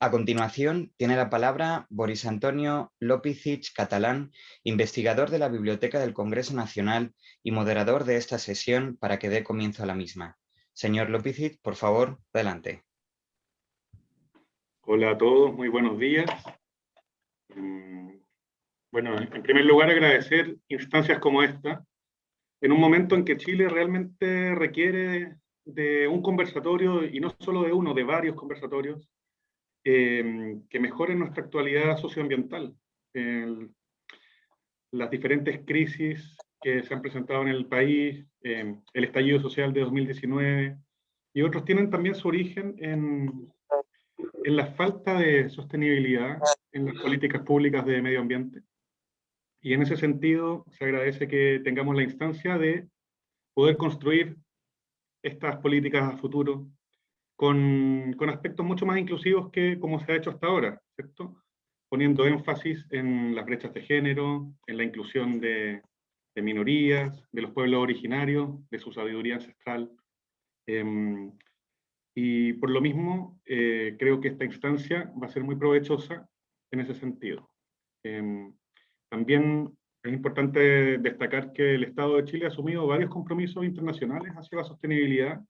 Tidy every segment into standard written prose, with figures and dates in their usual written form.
A continuación, tiene la palabra Boris Antonio Lopicic Catalán, investigador de la Biblioteca del Congreso Nacional y moderador de esta sesión para que dé comienzo a la misma. Señor Lopicic, por favor, adelante. Hola a todos, muy buenos días. Bueno, en primer lugar agradecer instancias como esta, en un momento en que Chile realmente requiere de un conversatorio, y no solo de uno, de varios conversatorios, que mejoren nuestra actualidad socioambiental. Las diferentes crisis que se han presentado en el país, el estallido social de 2019, y otros tienen también su origen en la falta de sostenibilidad en las políticas públicas de medio ambiente. Y en ese sentido, se agradece que tengamos la instancia de poder construir estas políticas a futuro con aspectos mucho más inclusivos que como se ha hecho hasta ahora, ¿cierto? Poniendo énfasis en las brechas de género, en la inclusión de minorías, de los pueblos originarios, de su sabiduría ancestral. Y por lo mismo, creo que esta instancia va a ser muy provechosa en ese sentido. También es importante destacar que el Estado de Chile ha asumido varios compromisos internacionales hacia la sostenibilidad.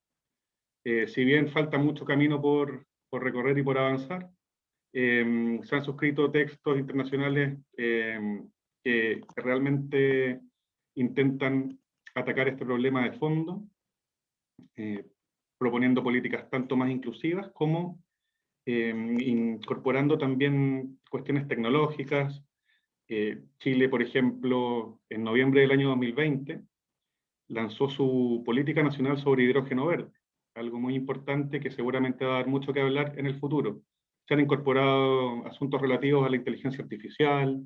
Si bien falta mucho camino por recorrer y por avanzar, se han suscrito textos internacionales que realmente intentan atacar este problema de fondo, proponiendo políticas tanto más inclusivas como incorporando también cuestiones tecnológicas. Chile, por ejemplo, en noviembre del año 2020, lanzó su Política Nacional sobre Hidrógeno Verde, algo muy importante que seguramente va a dar mucho que hablar en el futuro. Se han incorporado asuntos relativos a la inteligencia artificial,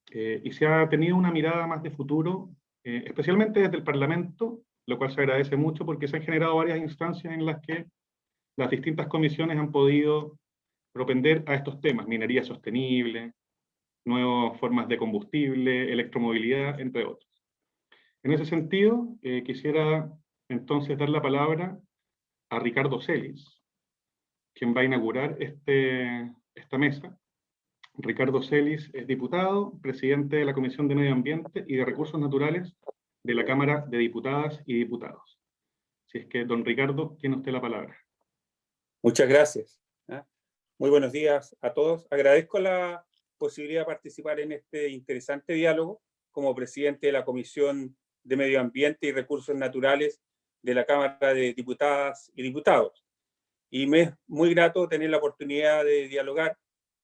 y se ha tenido una mirada más de futuro, especialmente desde el Parlamento, lo cual se agradece mucho porque se han generado varias instancias en las que las distintas comisiones han podido propender a estos temas: minería sostenible, nuevas formas de combustible, electromovilidad, entre otros. En ese sentido, quisiera entonces dar la palabra a Ricardo Celis, quien va a inaugurar esta mesa. Ricardo Celis es diputado, presidente de la Comisión de Medio Ambiente y de Recursos Naturales de la Cámara de Diputadas y Diputados. Así es que, don Ricardo, tiene usted la palabra. Muchas gracias. Muy buenos días a todos. Agradezco la posibilidad de participar en este interesante diálogo como presidente de la Comisión de Medio Ambiente y Recursos Naturales de la Cámara de Diputadas y Diputados. Y me es muy grato tener la oportunidad de dialogar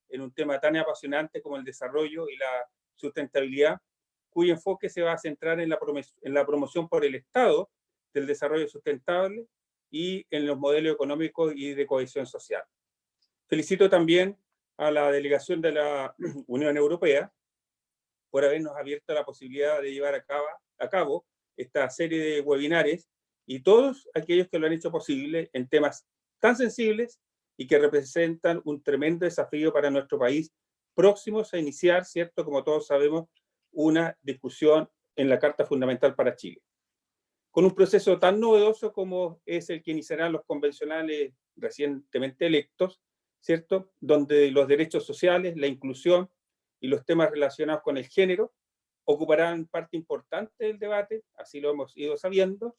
en un tema tan apasionante como el desarrollo y la sustentabilidad, cuyo enfoque se va a centrar en la promoción por el Estado del desarrollo sustentable y en los modelos económicos y de cohesión social. Felicito también a la delegación de la Unión Europea por habernos abierto la posibilidad de llevar a cabo esta serie de webinares, y todos aquellos que lo han hecho posible en temas tan sensibles y que representan un tremendo desafío para nuestro país, próximos a iniciar, ¿cierto?, como todos sabemos, una discusión en la Carta Fundamental para Chile. Con un proceso tan novedoso como es el que iniciarán los convencionales recientemente electos, ¿cierto?, donde los derechos sociales, la inclusión y los temas relacionados con el género ocuparán parte importante del debate, así lo hemos ido sabiendo,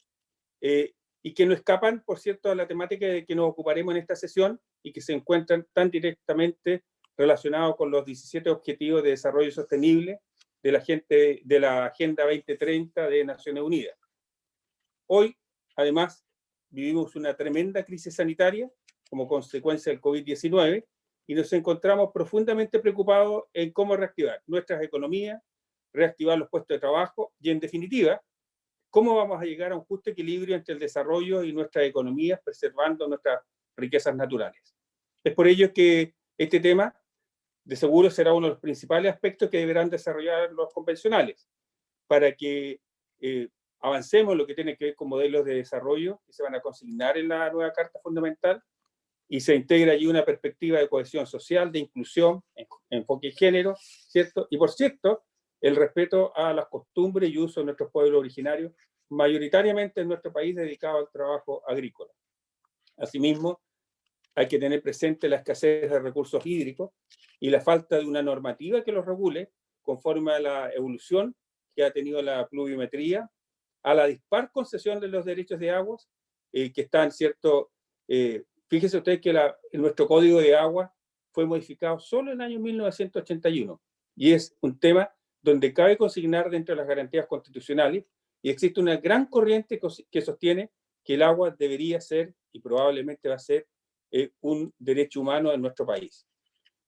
y que no escapan, por cierto, a la temática de que nos ocuparemos en esta sesión y que se encuentran tan directamente relacionados con los 17 Objetivos de Desarrollo Sostenible de la Agenda 2030 de Naciones Unidas. Hoy, además, vivimos una tremenda crisis sanitaria como consecuencia del COVID-19 y nos encontramos profundamente preocupados en cómo reactivar nuestras economías, reactivar los puestos de trabajo y, en definitiva, cómo vamos a llegar a un justo equilibrio entre el desarrollo y nuestras economías, preservando nuestras riquezas naturales. Es por ello que este tema, de seguro, será uno de los principales aspectos que deberán desarrollar los convencionales para que avancemos en lo que tiene que ver con modelos de desarrollo que se van a consignar en la nueva Carta Fundamental, y se integra allí una perspectiva de cohesión social, de inclusión, enfoque de género, ¿cierto? Y por cierto, el respeto a las costumbres y uso de nuestros pueblos originarios, mayoritariamente en nuestro país dedicado al trabajo agrícola. Asimismo, hay que tener presente la escasez de recursos hídricos y la falta de una normativa que los regule conforme a la evolución que ha tenido la pluviometría, a la dispar concesión de los derechos de aguas, que están, ¿cierto? Fíjese usted que nuestro Código de Agua fue modificado solo en el año 1981, y es un tema donde cabe consignar dentro de las garantías constitucionales, y existe una gran corriente que sostiene que el agua debería ser, y probablemente va a ser, un derecho humano en nuestro país.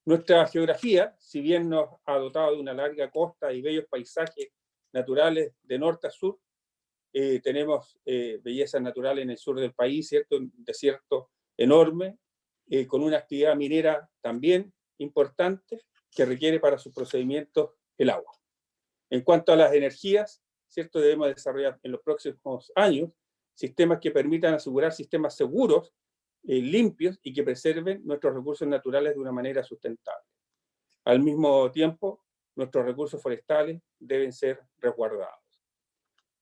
Nuestra geografía, si bien nos ha dotado de una larga costa y bellos paisajes naturales de norte a sur, tenemos bellezas naturales en el sur del país, ¿cierto? Un desierto enorme, con una actividad minera también importante que requiere para sus procedimientos el agua. En cuanto a las energías, ¿cierto? Debemos desarrollar en los próximos años sistemas que permitan asegurar sistemas seguros, limpios y que preserven nuestros recursos naturales de una manera sustentable. Al mismo tiempo, nuestros recursos forestales deben ser resguardados.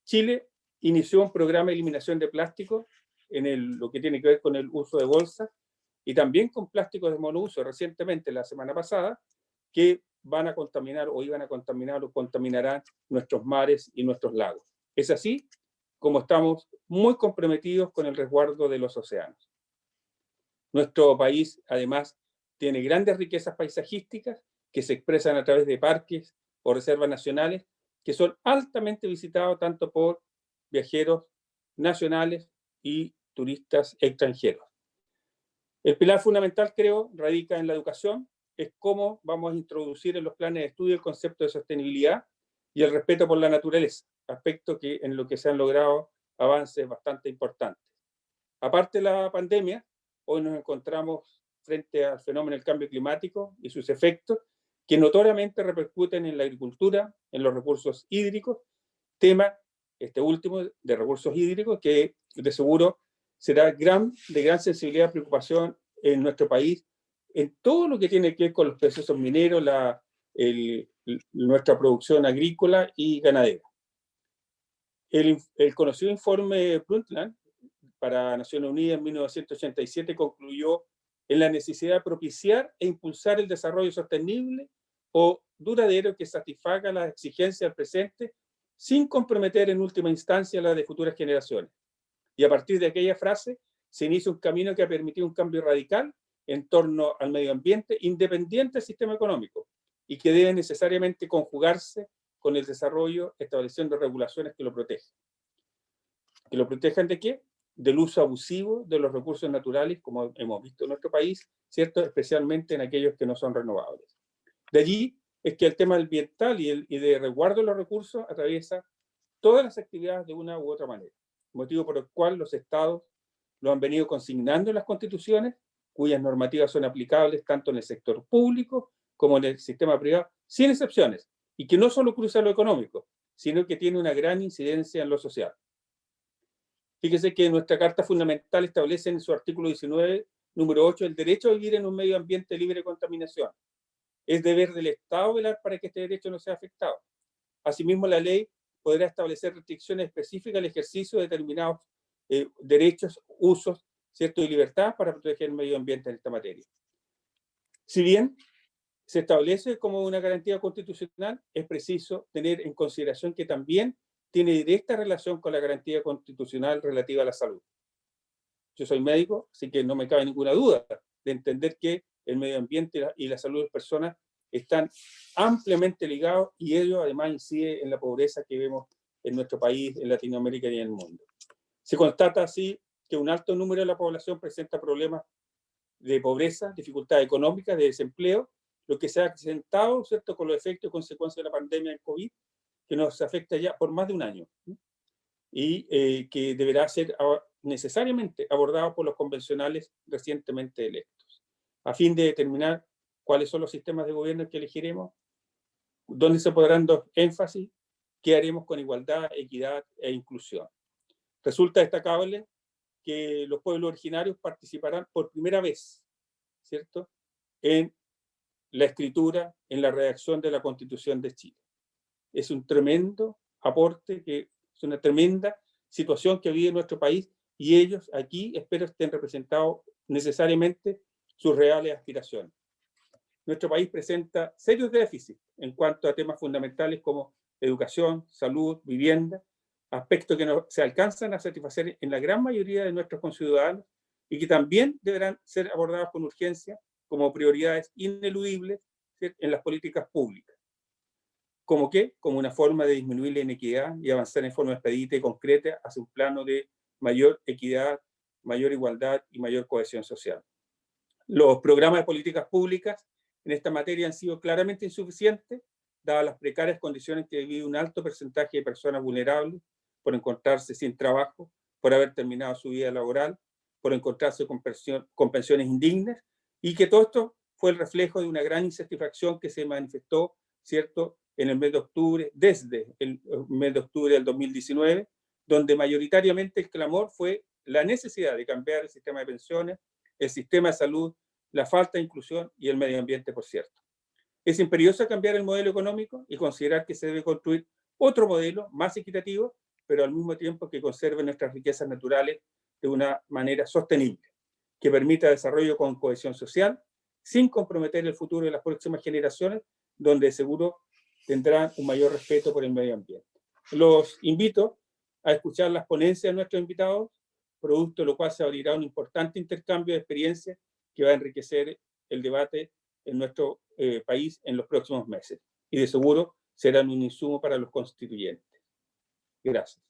Chile inició un programa de eliminación de plástico en lo que tiene que ver con el uso de bolsas y también con plásticos de monouso recientemente, la semana pasada, que van a contaminar o iban a contaminar o contaminarán nuestros mares y nuestros lagos. Es así como estamos muy comprometidos con el resguardo de los océanos. Nuestro país, además, tiene grandes riquezas paisajísticas que se expresan a través de parques o reservas nacionales que son altamente visitados tanto por viajeros nacionales y turistas extranjeros. El pilar fundamental, creo, radica en la educación, es cómo vamos a introducir en los planes de estudio el concepto de sostenibilidad y el respeto por la naturaleza, aspecto en lo que se han logrado avances bastante importantes. Aparte de la pandemia, hoy nos encontramos frente al fenómeno del cambio climático y sus efectos, que notoriamente repercuten en la agricultura, en los recursos hídricos, tema, este último, de recursos hídricos, que de seguro será de gran sensibilidad y preocupación en nuestro país, en todo lo que tiene que ver con los procesos mineros, nuestra producción agrícola y ganadera. El conocido informe Brundtland para Naciones Unidas en 1987 concluyó en la necesidad de propiciar e impulsar el desarrollo sostenible o duradero que satisfaga las exigencias del presente sin comprometer en última instancia las de futuras generaciones. Y a partir de aquella frase se inicia un camino que ha permitido un cambio radical en torno al medio ambiente, independiente del sistema económico, y que debe necesariamente conjugarse con el desarrollo, estableciendo regulaciones que lo protejan. ¿Que lo protejan de qué? Del uso abusivo de los recursos naturales, como hemos visto en nuestro país, ¿cierto? Especialmente en aquellos que no son renovables. De allí es que el tema ambiental y de resguardo de los recursos atraviesa todas las actividades de una u otra manera, motivo por el cual los estados lo han venido consignando en las constituciones, cuyas normativas son aplicables tanto en el sector público como en el sistema privado, sin excepciones, y que no solo cruza lo económico, sino que tiene una gran incidencia en lo social. Fíjese que nuestra Carta Fundamental establece en su artículo 19, número 8, el derecho a vivir en un medio ambiente libre de contaminación. Es deber del Estado velar para que este derecho no sea afectado. Asimismo, la ley podrá establecer restricciones específicas al ejercicio de determinados derechos, usos, ¿cierto? Y libertad para proteger el medio ambiente en esta materia. Si bien se establece como una garantía constitucional, es preciso tener en consideración que también tiene directa relación con la garantía constitucional relativa a la salud. Yo soy médico, así que no me cabe ninguna duda de entender que el medio ambiente y la salud de las personas están ampliamente ligados, y ello además incide en la pobreza que vemos en nuestro país, en Latinoamérica y en el mundo. Se constata así que un alto número de la población presenta problemas de pobreza, dificultades económicas, de desempleo, lo que se ha acrecentado, ¿cierto?, con los efectos y consecuencias de la pandemia del COVID, que nos afecta ya por más de un año, y que deberá ser necesariamente abordado por los convencionales recientemente electos, a fin de determinar cuáles son los sistemas de gobierno que elegiremos, dónde se podrán dar énfasis, qué haremos con igualdad, equidad e inclusión. Resulta destacable que los pueblos originarios participarán por primera vez, ¿cierto?, en la escritura, en la redacción de la Constitución de Chile. Es un tremendo aporte, es una tremenda situación que vive nuestro país, y ellos aquí espero estén representados necesariamente sus reales aspiraciones. Nuestro país presenta serios déficits en cuanto a temas fundamentales como educación, salud, vivienda, aspectos que no se alcanzan a satisfacer en la gran mayoría de nuestros conciudadanos y que también deberán ser abordados con urgencia como prioridades ineludibles en las políticas públicas. ¿Cómo qué? Como una forma de disminuir la inequidad y avanzar en forma expedita y concreta hacia un plano de mayor equidad, mayor igualdad y mayor cohesión social. Los programas de políticas públicas en esta materia han sido claramente insuficientes, dadas las precarias condiciones que vive un alto porcentaje de personas vulnerables por encontrarse sin trabajo, por haber terminado su vida laboral, por encontrarse con pensiones indignas, y que todo esto fue el reflejo de una gran insatisfacción que se manifestó, ¿cierto?, en el mes de octubre, desde el mes de octubre del 2019, donde mayoritariamente el clamor fue la necesidad de cambiar el sistema de pensiones, el sistema de salud, la falta de inclusión y el medio ambiente, por cierto. Es imperioso cambiar el modelo económico y considerar que se debe construir otro modelo más equitativo, pero al mismo tiempo que conserve nuestras riquezas naturales de una manera sostenible, que permita desarrollo con cohesión social, sin comprometer el futuro de las próximas generaciones, donde seguro tendrán un mayor respeto por el medio ambiente. Los invito a escuchar las ponencias de nuestros invitados, producto de lo cual se abrirá un importante intercambio de experiencias que va a enriquecer el debate en nuestro país en los próximos meses. Y de seguro serán un insumo para los constituyentes. Gracias.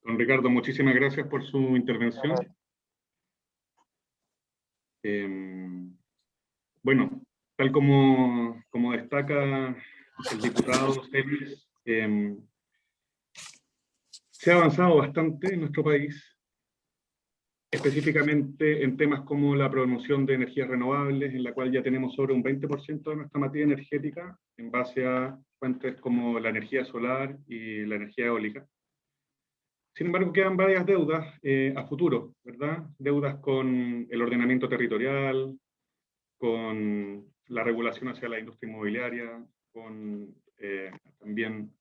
Don Ricardo, muchísimas gracias por su intervención. Bueno, tal como destaca el diputado Celis, se ha avanzado bastante en nuestro país, específicamente en temas como la promoción de energías renovables, en la cual ya tenemos sobre un 20% de nuestra materia energética en base a fuentes como la energía solar y la energía eólica. Sin embargo, quedan varias deudas a futuro, ¿verdad? Deudas con el ordenamiento territorial, con la regulación hacia la industria inmobiliaria, con también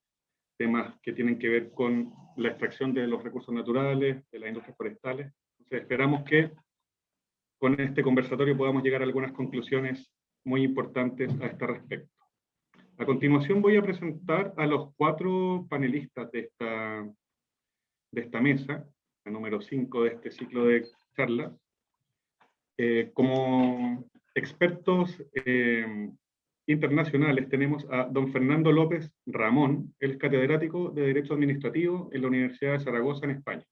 temas que tienen que ver con la extracción de los recursos naturales, de las industrias forestales. Entonces, esperamos que con este conversatorio podamos llegar a algunas conclusiones muy importantes a este respecto. A continuación voy a presentar a los 4 panelistas de esta mesa, el número 5 de este ciclo de charlas. Como expertos internacionales tenemos a don Fernando López Ramón, él es catedrático de Derecho Administrativo en la Universidad de Zaragoza en España.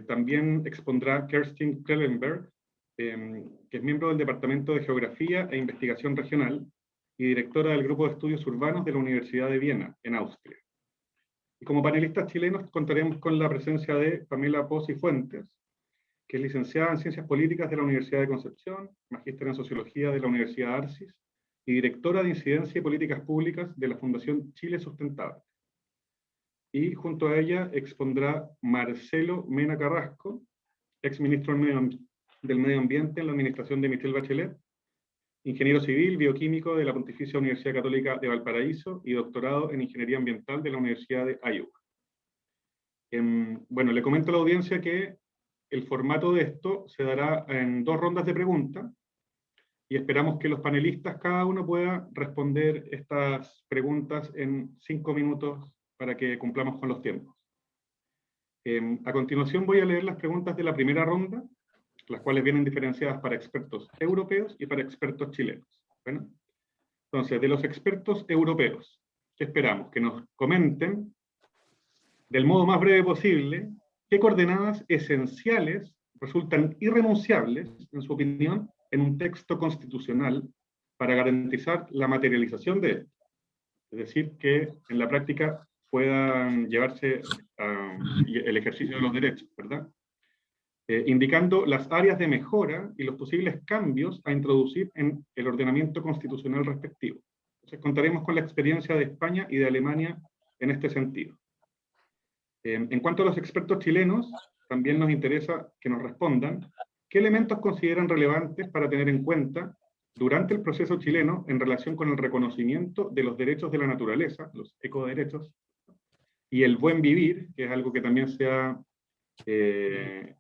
También expondrá Kerstin Krellenberg, que es miembro del Departamento de Geografía e Investigación Regional y directora del Grupo de Estudios Urbanos de la Universidad de Viena, en Austria. Y como panelistas chilenos contaremos con la presencia de Pamela Pozzi Fuentes, que es licenciada en Ciencias Políticas de la Universidad de Concepción, magíster en Sociología de la Universidad Arcis y directora de Incidencia y Políticas Públicas de la Fundación Chile Sustentable. Y junto a ella expondrá Marcelo Mena Carrasco, exministro del Medio Ambiente en la administración de Michelle Bachelet, ingeniero civil, bioquímico de la Pontificia Universidad Católica de Valparaíso y doctorado en Ingeniería Ambiental de la Universidad de Iowa. Bueno, le comento a la audiencia que el formato de esto se dará en 2 rondas de preguntas y esperamos que los panelistas cada uno pueda responder estas preguntas en 5 minutos para que cumplamos con los tiempos. A continuación voy a leer las preguntas de la primera ronda, las cuales vienen diferenciadas para expertos europeos y para expertos chilenos. ¿Bueno? Entonces, de los expertos europeos, ¿qué esperamos? Que nos comenten, del modo más breve posible, qué coordenadas esenciales resultan irrenunciables, en su opinión, en un texto constitucional para garantizar la materialización de esto. Es decir, que en la práctica puedan llevarse el ejercicio de los derechos, ¿verdad? Indicando las áreas de mejora y los posibles cambios a introducir en el ordenamiento constitucional respectivo. Entonces contaremos con la experiencia de España y de Alemania en este sentido. En cuanto a los expertos chilenos, también nos interesa que nos respondan qué elementos consideran relevantes para tener en cuenta durante el proceso chileno en relación con el reconocimiento de los derechos de la naturaleza, los ecoderechos, y el buen vivir, que es algo que también se ha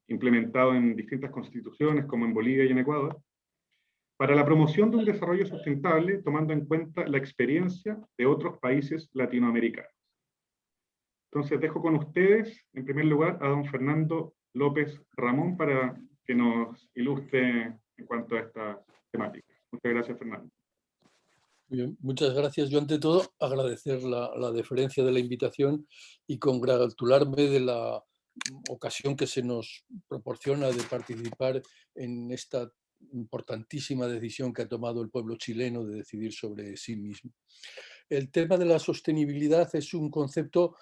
implementado en distintas constituciones, como en Bolivia y en Ecuador, para la promoción de un desarrollo sustentable, tomando en cuenta la experiencia de otros países latinoamericanos. Entonces dejo con ustedes, en primer lugar, a don Fernando López Ramón para que nos ilustre en cuanto a esta temática. Muchas gracias, Fernando. Bien, muchas gracias. Yo, ante todo, agradecer la deferencia de la invitación y congratularme de la ocasión que se nos proporciona de participar en esta importantísima decisión que ha tomado el pueblo chileno de decidir sobre sí mismo. El tema de la sostenibilidad es un concepto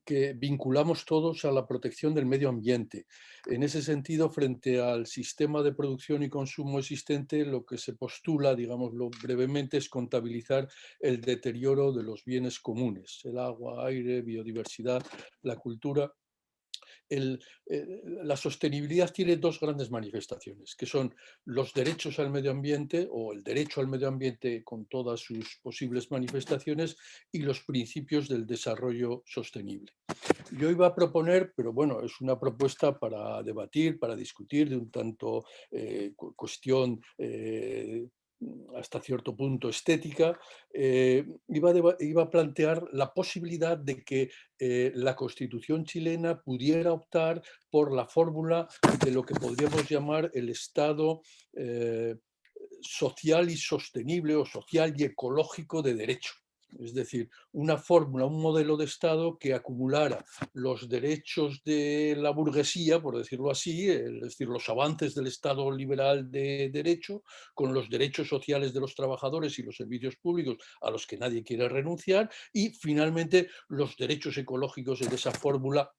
que vinculamos todos a la protección del medio ambiente. En ese sentido, frente al sistema de producción y consumo existente, lo que se postula, digámoslo brevemente, es contabilizar el deterioro de los bienes comunes: el agua, aire, biodiversidad, la cultura. La sostenibilidad tiene dos grandes manifestaciones, que son los derechos al medio ambiente, o el derecho al medio ambiente con todas sus posibles manifestaciones, y los principios del desarrollo sostenible. Yo iba a proponer, pero bueno, es una propuesta para debatir, para discutir, de un tanto cuestión hasta cierto punto estética. Iba a plantear la posibilidad de que la Constitución chilena pudiera optar por la fórmula de lo que podríamos llamar el Estado social y sostenible, o social y ecológico de derecho. Es decir, una fórmula, un modelo de Estado que acumulara los derechos de la burguesía, por decirlo así, es decir, los avances del Estado liberal de derecho, con los derechos sociales de los trabajadores y los servicios públicos a los que nadie quiere renunciar, y finalmente los derechos ecológicos en esa fórmula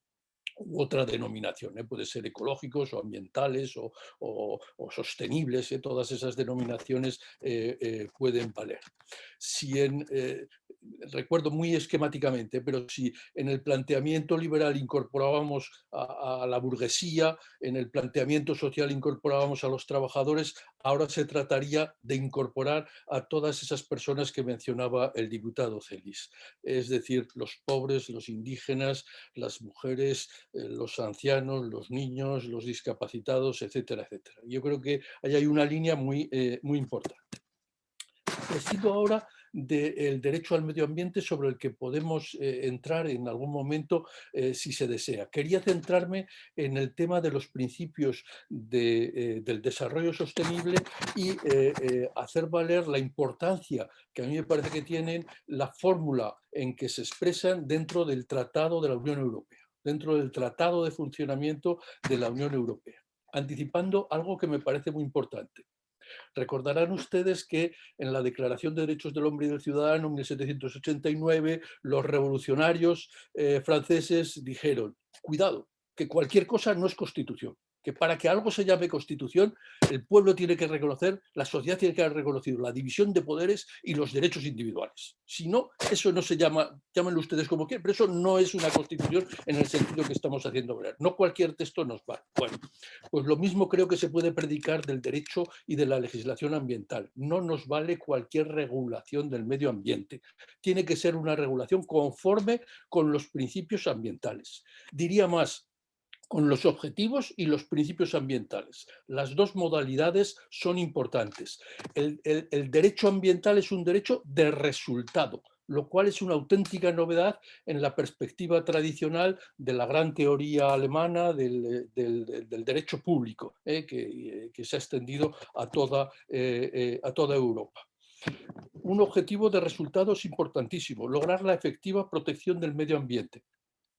u otra denominación, puede ser ecológicos o ambientales o sostenibles, todas esas denominaciones pueden valer. Si recuerdo muy esquemáticamente, pero si en el planteamiento liberal incorporábamos a la burguesía, en el planteamiento social incorporábamos a los trabajadores, ahora se trataría de incorporar a todas esas personas que mencionaba el diputado Celis, es decir, los pobres, los indígenas, las mujeres, los ancianos, los niños, los discapacitados, etcétera, etcétera. Yo creo que ahí hay una línea muy importante. Prescindo ahora del derecho al medio ambiente, sobre el que podemos entrar en algún momento si se desea. Quería centrarme en el tema de los principios del desarrollo sostenible y hacer valer la importancia que a mí me parece que tienen la fórmula en que se expresan dentro del Tratado de la Unión Europea, dentro del Tratado de Funcionamiento de la Unión Europea, anticipando algo que me parece muy importante. Recordarán ustedes que en la Declaración de Derechos del Hombre y del Ciudadano, en 1789, los revolucionarios franceses dijeron: cuidado, que cualquier cosa no es constitución, que para que algo se llame constitución, el pueblo tiene que reconocer, la sociedad tiene que haber reconocido la división de poderes y los derechos individuales. Si no, eso no se llama, llámenlo ustedes como quieran, pero eso no es una constitución en el sentido que estamos haciendo ver. No cualquier texto nos vale. Bueno, pues lo mismo creo que se puede predicar del derecho y de la legislación ambiental. No nos vale cualquier regulación del medio ambiente. Tiene que ser una regulación conforme con los principios ambientales. Diría más, con los objetivos y los principios ambientales. Las dos modalidades son importantes. El derecho ambiental es un derecho de resultado, lo cual es una auténtica novedad en la perspectiva tradicional de la gran teoría alemana del derecho público, que se ha extendido a toda Europa. Un objetivo de resultado es importantísimo: lograr la efectiva protección del medio ambiente.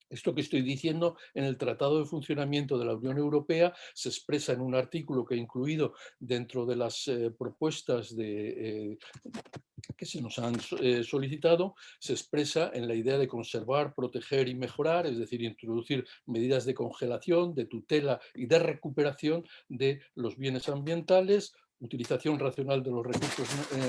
Esto que estoy diciendo, en el Tratado de Funcionamiento de la Unión Europea, se expresa en un artículo que he incluido dentro de las propuestas que se nos han solicitado. Se expresa en la idea de conservar, proteger y mejorar, es decir, introducir medidas de congelación, de tutela y de recuperación de los bienes ambientales, utilización racional de los recursos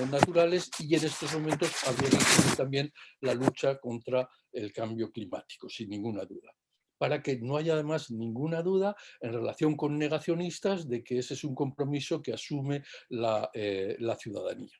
naturales, y en estos momentos habría que incluir también la lucha contra el cambio climático, sin ninguna duda, para que no haya además ninguna duda en relación con negacionistas de que ese es un compromiso que asume la ciudadanía.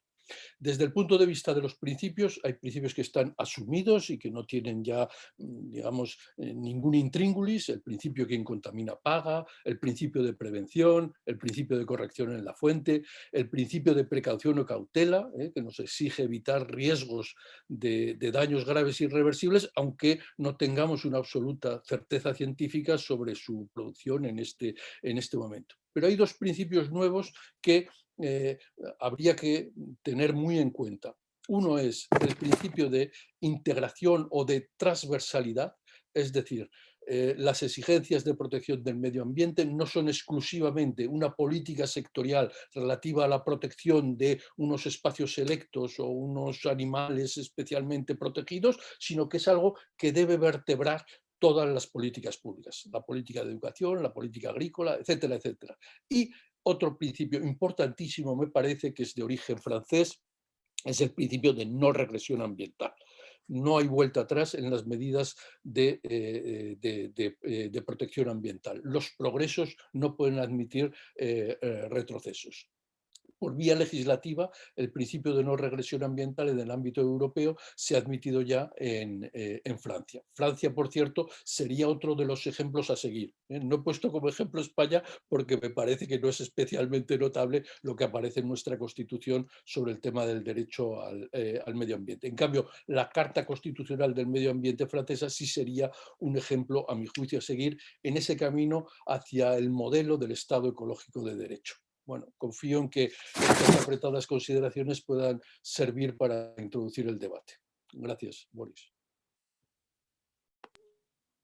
Desde el punto de vista de los principios, hay principios que están asumidos y que no tienen ya, digamos, ningún intríngulis: el principio quien contamina paga, el principio de prevención, el principio de corrección en la fuente, el principio de precaución o cautela, que nos exige evitar riesgos de daños graves e irreversibles, aunque no tengamos una absoluta certeza científica sobre su producción en este momento. Pero hay dos principios nuevos que habría que tener muy en cuenta. Uno es el principio de integración o de transversalidad, es decir, las exigencias de protección del medio ambiente no son exclusivamente una política sectorial relativa a la protección de unos espacios selectos o unos animales especialmente protegidos, sino que es algo que debe vertebrar todas las políticas públicas: la política de educación, la política agrícola, etcétera, etcétera. Y otro principio importantísimo, me parece, que es de origen francés, es el principio de no regresión ambiental. No hay vuelta atrás en las medidas de protección ambiental. Los progresos no pueden admitir retrocesos. Por vía legislativa, el principio de no regresión ambiental en el ámbito europeo se ha admitido ya en Francia. Francia, por cierto, sería otro de los ejemplos a seguir. No he puesto como ejemplo España porque me parece que no es especialmente notable lo que aparece en nuestra Constitución sobre el tema del derecho al medio ambiente. En cambio, la Carta Constitucional del Medio Ambiente francesa sí sería un ejemplo, a mi juicio, a seguir en ese camino hacia el modelo del Estado ecológico de derecho. Bueno, confío en que estas apretadas consideraciones puedan servir para introducir el debate. Gracias, Boris.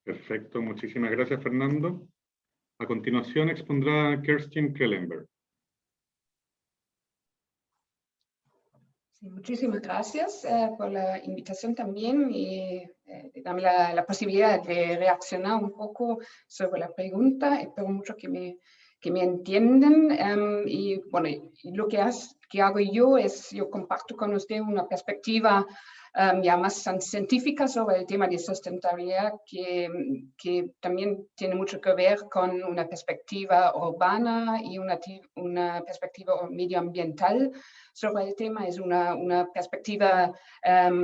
Perfecto, muchísimas gracias, Fernando. A continuación expondrá Kerstin Kellenberg. Sí, muchísimas gracias por la invitación también y darme la posibilidad de reaccionar un poco sobre la pregunta. Espero mucho que me entienden. Y bueno, lo que hago yo es, yo comparto con usted una perspectiva ya más científica sobre el tema de sustentabilidad, que también tiene mucho que ver con una perspectiva urbana y una perspectiva medioambiental sobre el tema. Es una perspectiva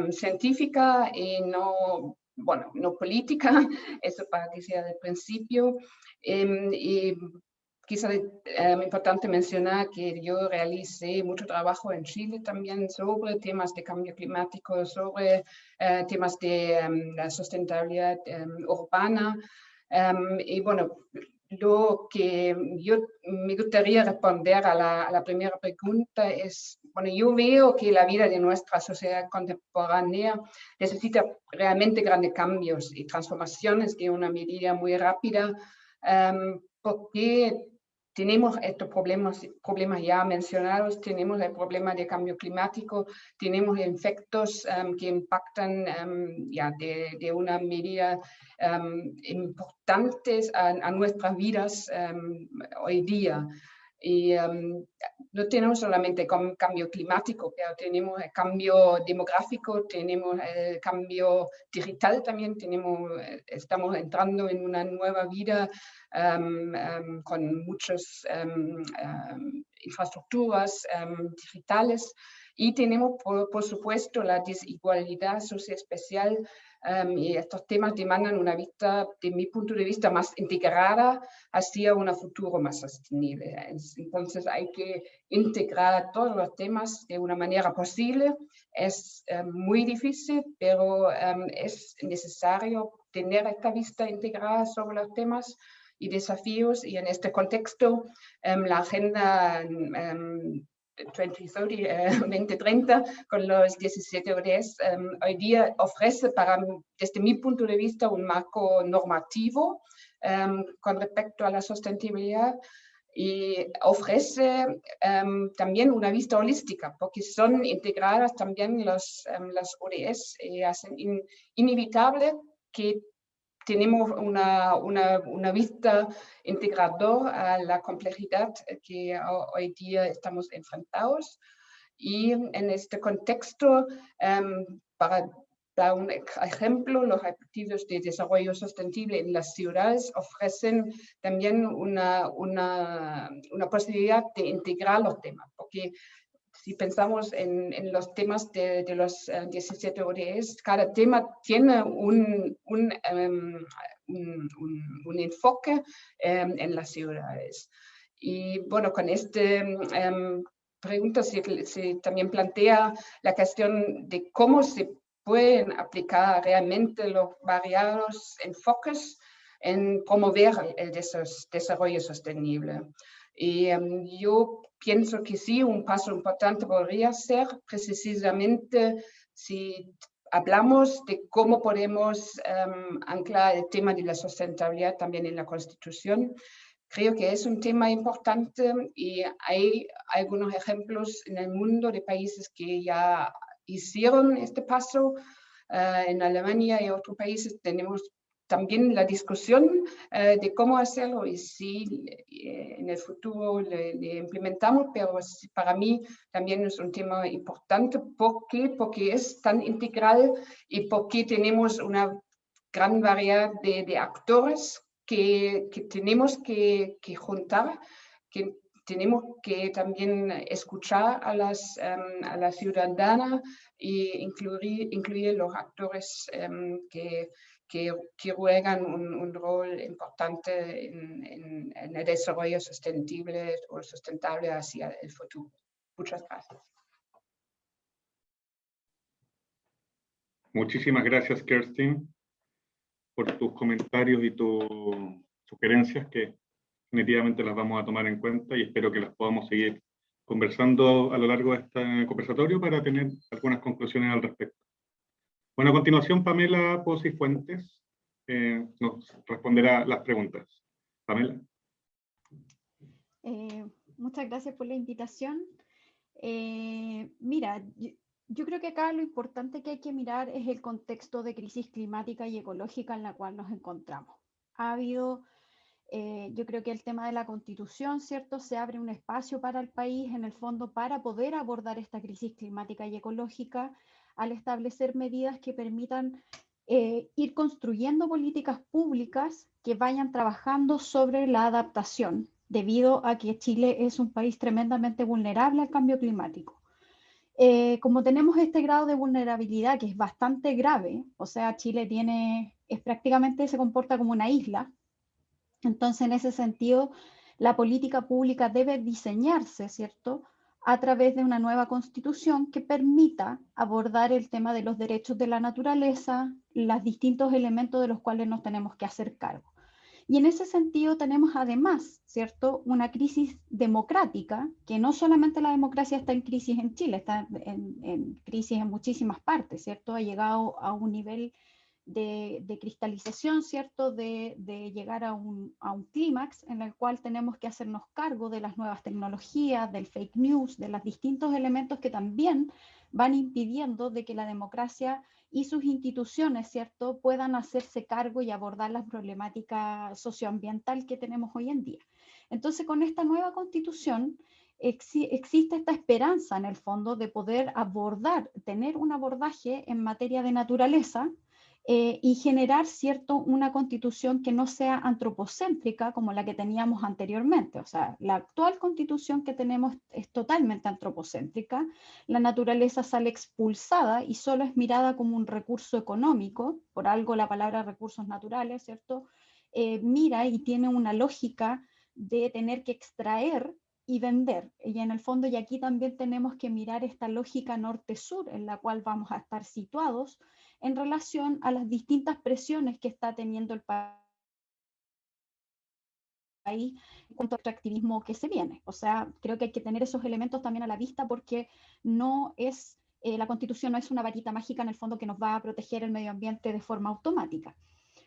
científica y no, bueno, no política, eso para que sea del principio. Y quizá importante mencionar que yo realicé mucho trabajo en Chile también sobre temas de cambio climático, sobre temas de la sustentabilidad urbana. Y bueno, lo que yo me gustaría responder a la primera pregunta es, bueno, yo veo que la vida de nuestra sociedad contemporánea necesita realmente grandes cambios y transformaciones de una medida muy rápida, porque tenemos estos problemas ya mencionados, tenemos el problema de cambio climático, tenemos efectos que impactan ya de una medida importantes a nuestras vidas hoy día. Y no tenemos solamente cambio climático, pero tenemos el cambio demográfico, tenemos el cambio digital también, estamos entrando en una nueva vida con muchas infraestructuras digitales, y tenemos por supuesto la desigualdad socioespacial. Y estos temas demandan una vista, de mi punto de vista, más integrada hacia un futuro más sostenible. Entonces hay que integrar todos los temas de una manera posible. Es muy difícil, pero es necesario tener esta vista integrada sobre los temas y desafíos, y en este contexto la Agenda 2030 con los 17 ODS hoy día ofrece, desde mi punto de vista, un marco normativo con respecto a la sostenibilidad, y ofrece también una vista holística, porque son integradas también las ODS y hacen inevitable que tenemos una vista integradora a la complejidad que hoy día estamos enfrentados. Y en este contexto, para dar un ejemplo, los objetivos de desarrollo sostenible en las ciudades ofrecen también una posibilidad de integrar los temas, porque si pensamos en los temas de los 17 ODS, cada tema tiene un enfoque en las ciudades. Y bueno, con esta pregunta se también plantea la cuestión de cómo se pueden aplicar realmente los variados enfoques en promover el desarrollo sostenible. Y yo pienso que sí, un paso importante podría ser precisamente si hablamos de cómo podemos anclar el tema de la sustentabilidad también en la Constitución. Creo que es un tema importante y hay algunos ejemplos en el mundo de países que ya hicieron este paso. En Alemania y otros países tenemos también la discusión de cómo hacerlo y si en el futuro le implementamos, pero para mí también es un tema importante. ¿Por qué? Porque es tan integral y porque tenemos una gran variedad de actores que tenemos que juntar, que tenemos que también escuchar a las ciudadanas e incluir los actores que juegan un rol importante en el desarrollo sostenible o sustentable hacia el futuro. Muchas gracias. Muchísimas gracias, Kerstin, por tus comentarios y tus sugerencias, que definitivamente las vamos a tomar en cuenta y espero que las podamos seguir conversando a lo largo de este conversatorio para tener algunas conclusiones al respecto. Bueno, a continuación, Pamela Pozzi Fuentes nos responderá las preguntas. Pamela. Muchas gracias por la invitación. Mira, yo creo que acá lo importante que hay que mirar es el contexto de crisis climática y ecológica en la cual nos encontramos. Ha habido, yo creo que el tema de la Constitución, ¿cierto? Se abre un espacio para el país, en el fondo, para poder abordar esta crisis climática y ecológica al establecer medidas que permitan ir construyendo políticas públicas que vayan trabajando sobre la adaptación, debido a que Chile es un país tremendamente vulnerable al cambio climático. Como tenemos este grado de vulnerabilidad que es bastante grave, o sea, Chile prácticamente se comporta como una isla, entonces en ese sentido la política pública debe diseñarse, ¿cierto?, a través de una nueva constitución que permita abordar el tema de los derechos de la naturaleza, los distintos elementos de los cuales nos tenemos que hacer cargo. Y en ese sentido tenemos además, ¿cierto?, una crisis democrática, que no solamente la democracia está en crisis en Chile, está en crisis en muchísimas partes, ¿cierto? Ha llegado a un nivel de cristalización, ¿cierto?, de llegar a un clímax en el cual tenemos que hacernos cargo de las nuevas tecnologías, del fake news, de los distintos elementos que también van impidiendo de que la democracia y sus instituciones, ¿cierto?, puedan hacerse cargo y abordar la problemática socioambiental que tenemos hoy en día. Entonces, con esta nueva constitución existe esta esperanza, en el fondo, de poder tener un abordaje en materia de naturaleza, y generar, ¿cierto?, una constitución que no sea antropocéntrica como la que teníamos anteriormente. O sea, la actual constitución que tenemos es totalmente antropocéntrica, la naturaleza sale expulsada y solo es mirada como un recurso económico, por algo la palabra recursos naturales, ¿cierto?, mira y tiene una lógica de tener que extraer y vender. Y en el fondo, y aquí también tenemos que mirar esta lógica norte-sur en la cual vamos a estar situados en relación a las distintas presiones que está teniendo el país en cuanto al extractivismo que se viene. O sea, creo que hay que tener esos elementos también a la vista porque no es, la Constitución no es una varita mágica en el fondo que nos va a proteger el medio ambiente de forma automática.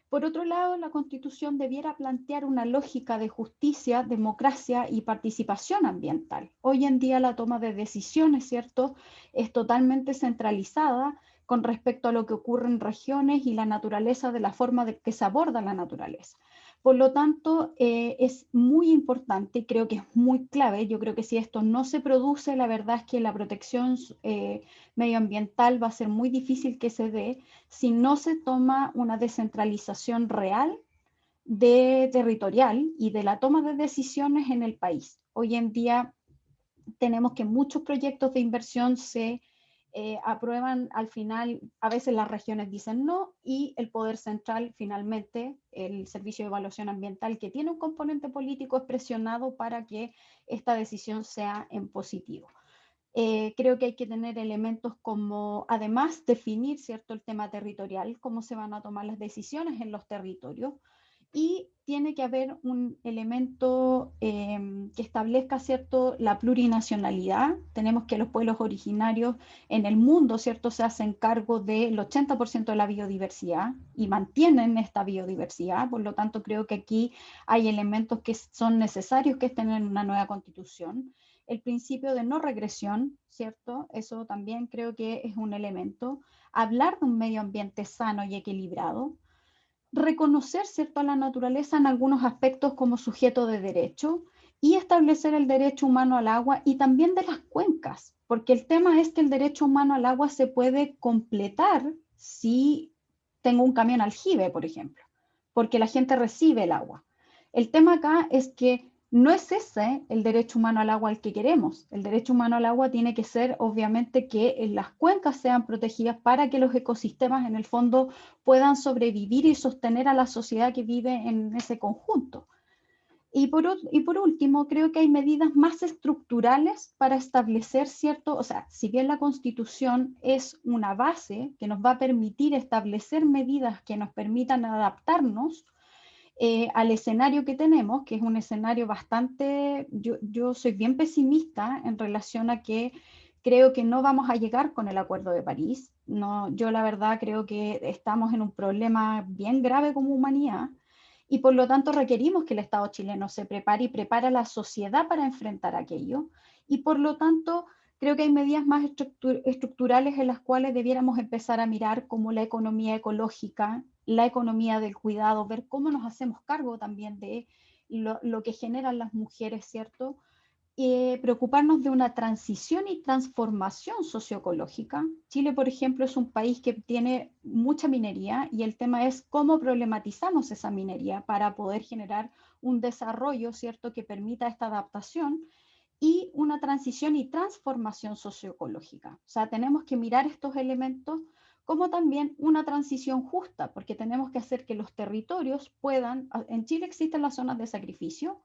Por otro lado, la Constitución debiera plantear una lógica de justicia, democracia y participación ambiental. Hoy en día la toma de decisiones, ¿cierto?, es totalmente centralizada con respecto a lo que ocurre en regiones y la naturaleza, de la forma de que se aborda la naturaleza. Por lo tanto, es muy importante, creo que es muy clave. Yo creo que si esto no se produce, la verdad es que la protección medioambiental va a ser muy difícil que se dé si no se toma una descentralización real territorial y de la toma de decisiones en el país. Hoy en día tenemos que muchos proyectos de inversión se aprueban al final, a veces las regiones dicen no, y el Poder Central finalmente, el Servicio de Evaluación Ambiental, que tiene un componente político, es presionado para que esta decisión sea en positivo. Creo que hay que tener elementos como, además, definir, ¿cierto?, el tema territorial, cómo se van a tomar las decisiones en los territorios, y tiene que haber un elemento que establezca, ¿cierto?, la plurinacionalidad. Tenemos que los pueblos originarios en el mundo, ¿cierto?, se hacen cargo del 80% de la biodiversidad y mantienen esta biodiversidad. Por lo tanto, creo que aquí hay elementos que son necesarios que estén en una nueva constitución. El principio de no regresión, ¿cierto? Eso también creo que es un elemento. Hablar de un medio ambiente sano y equilibrado. Reconocer, ¿cierto?, a la naturaleza en algunos aspectos como sujeto de derecho y establecer el derecho humano al agua y también de las cuencas, porque el tema es que el derecho humano al agua se puede completar si tengo un camión aljibe, por ejemplo, porque la gente recibe el agua. El tema acá es que no es ese el derecho humano al agua al que queremos. El derecho humano al agua tiene que ser, obviamente, que las cuencas sean protegidas para que los ecosistemas, en el fondo, puedan sobrevivir y sostener a la sociedad que vive en ese conjunto. Y por último, creo que hay medidas más estructurales para establecer cierto, o sea, si bien la Constitución es una base que nos va a permitir establecer medidas que nos permitan adaptarnos al escenario que tenemos, que es un escenario bastante, yo soy bien pesimista en relación a que creo que no vamos a llegar con el Acuerdo de París. No, yo la verdad creo que estamos en un problema bien grave como humanidad y por lo tanto requerimos que el Estado chileno se prepare y prepare a la sociedad para enfrentar aquello. Y por lo tanto creo que hay medidas más estructurales en las cuales debiéramos empezar a mirar, como la economía ecológica, la economía del cuidado, ver cómo nos hacemos cargo también de lo que generan las mujeres, ¿cierto? Preocuparnos de una transición y transformación socioecológica. Chile, por ejemplo, es un país que tiene mucha minería y el tema es cómo problematizamos esa minería para poder generar un desarrollo, ¿cierto?, que permita esta adaptación y una transición y transformación socioecológica. O sea, tenemos que mirar estos elementos como también una transición justa, porque tenemos que hacer que los territorios puedan, en Chile existen las zonas de sacrificio,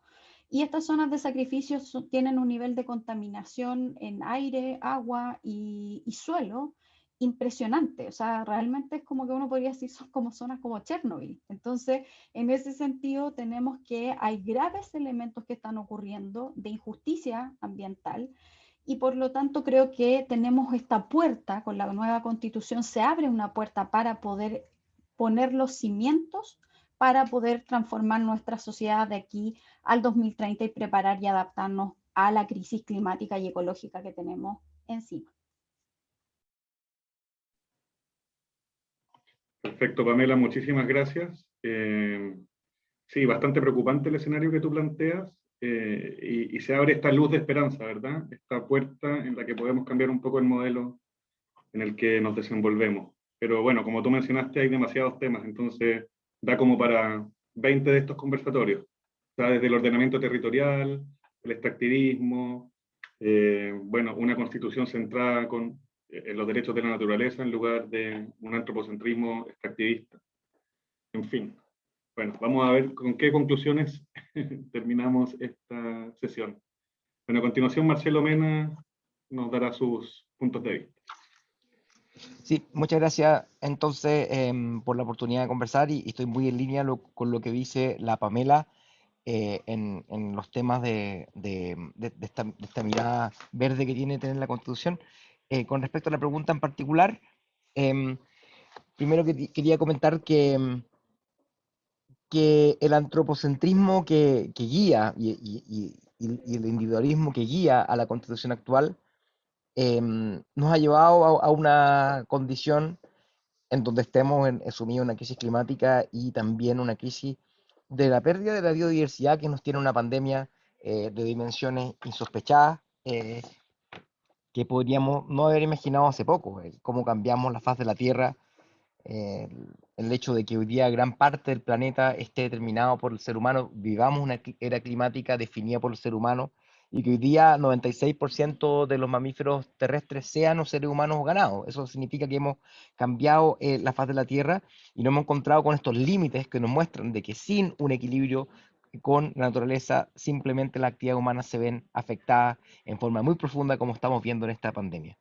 y estas zonas de sacrificio tienen un nivel de contaminación en aire, agua y suelo impresionante. O sea, realmente es como que uno podría decir son como zonas como Chernobyl. Entonces, en ese sentido, tenemos que hay graves elementos que están ocurriendo de injusticia ambiental y por lo tanto creo que tenemos esta puerta, con la nueva constitución se abre una puerta para poder poner los cimientos para poder transformar nuestra sociedad de aquí al 2030 y preparar y adaptarnos a la crisis climática y ecológica que tenemos encima. Perfecto, Pamela, muchísimas gracias. Sí, bastante preocupante el escenario que tú planteas y se abre esta luz de esperanza, ¿verdad? Esta puerta en la que podemos cambiar un poco el modelo en el que nos desenvolvemos. Pero bueno, como tú mencionaste, hay demasiados temas, entonces da como para 20 de estos conversatorios. O sea, desde el ordenamiento territorial, el extractivismo, bueno, una constitución centrada en los derechos de la naturaleza en lugar de un antropocentrismo extractivista. En fin, bueno, vamos a ver con qué conclusiones terminamos esta sesión. Bueno, a continuación Marcelo Mena nos dará sus puntos de vista. Sí, muchas gracias entonces por la oportunidad de conversar y estoy muy en línea con lo que dice la Pamela en los temas de esta mirada verde que tiene tener la Constitución. Con respecto a la pregunta en particular, primero quería comentar que el antropocentrismo que guía y el individualismo que guía a la Constitución actual nos ha llevado a una condición en donde estemos sumidos en una crisis climática y también una crisis de la pérdida de la biodiversidad que nos tiene una pandemia de dimensiones insospechadas que podríamos no haber imaginado hace poco, cómo cambiamos la faz de la Tierra, el hecho de que hoy día gran parte del planeta esté determinado por el ser humano, vivamos una era climática definida por el ser humano y que hoy día 96% de los mamíferos terrestres sean o seres humanos o ganados. Eso significa que hemos cambiado la faz de la Tierra y nos hemos encontrado con estos límites que nos muestran de que sin un equilibrio con la naturaleza, simplemente las actividades humanas se ven afectadas en forma muy profunda, como estamos viendo en esta pandemia.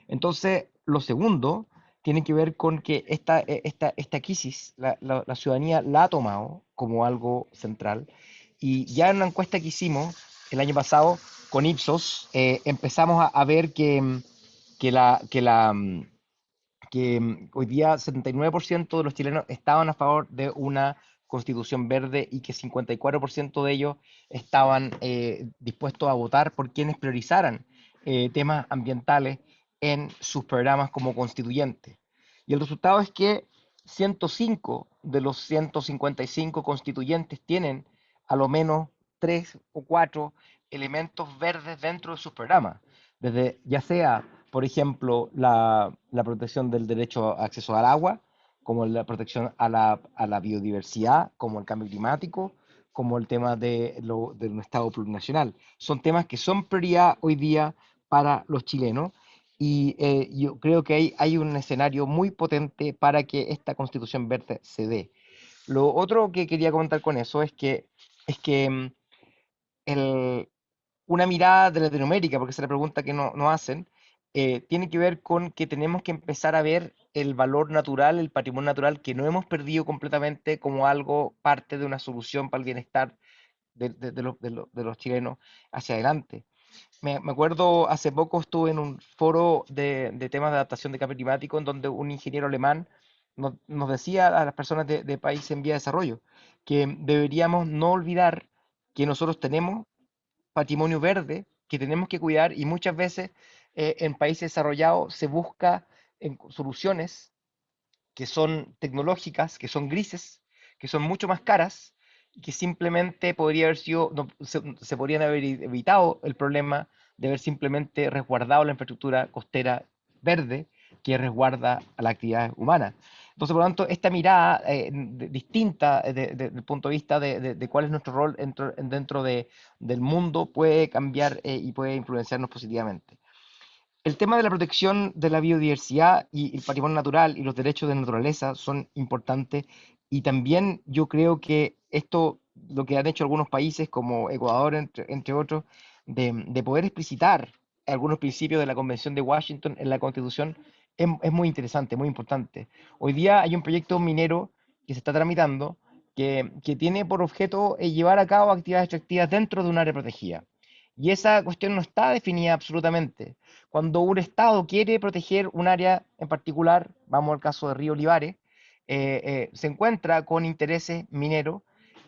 Entonces, lo segundo tiene que ver con que esta crisis la ciudadanía la ha tomado como algo central, y ya en una encuesta que hicimos el año pasado con Ipsos, empezamos a ver que hoy día 79% de los chilenos estaban a favor de una constitución verde, y que 54% de ellos estaban dispuestos a votar por quienes priorizaran temas ambientales en sus programas como constituyentes. Y el resultado es que 105 de los 155 constituyentes tienen a lo menos 3 o 4 elementos verdes dentro de sus programas, desde ya sea, por ejemplo, la protección del derecho a acceso al agua, como la protección a la biodiversidad, como el cambio climático, como el tema de un Estado plurinacional. Son temas que son prioridad hoy día para los chilenos, y yo creo que hay un escenario muy potente para que esta constitución verde se dé. Lo otro que quería comentar con eso es que el, una mirada de Latinoamérica, porque esa es la pregunta que nos hacen, tiene que ver con que tenemos que empezar a ver el valor natural, el patrimonio natural, que no hemos perdido completamente, como algo parte de una solución para el bienestar de los chilenos hacia adelante. Me acuerdo, hace poco estuve en un foro de temas de adaptación de cambio climático, en donde un ingeniero alemán nos decía a las personas de países en vía de desarrollo que deberíamos no olvidar que nosotros tenemos patrimonio verde que tenemos que cuidar, y muchas veces en países desarrollados se busca soluciones que son tecnológicas, que son grises, que son mucho más caras, y que simplemente podría haber sido, se podrían haber evitado el problema de haber simplemente resguardado la infraestructura costera verde que resguarda a la actividad humana. Entonces, por lo tanto, esta mirada distinta del punto de vista de cuál es nuestro rol dentro del mundo puede cambiar y puede influenciarnos positivamente. El tema de la protección de la biodiversidad y el patrimonio natural y los derechos de naturaleza son importantes, y también yo creo que esto, lo que han hecho algunos países como Ecuador, entre otros, de poder explicitar algunos principios de la Convención de Washington en la Constitución, es muy interesante, muy importante. Hoy día hay un proyecto minero que se está tramitando que tiene por objeto llevar a cabo actividades extractivas dentro de un área protegida. Y esa cuestión no está definida absolutamente. Cuando un Estado quiere proteger un área en particular, vamos al caso de Río Olivares, se encuentra con intereses mineros,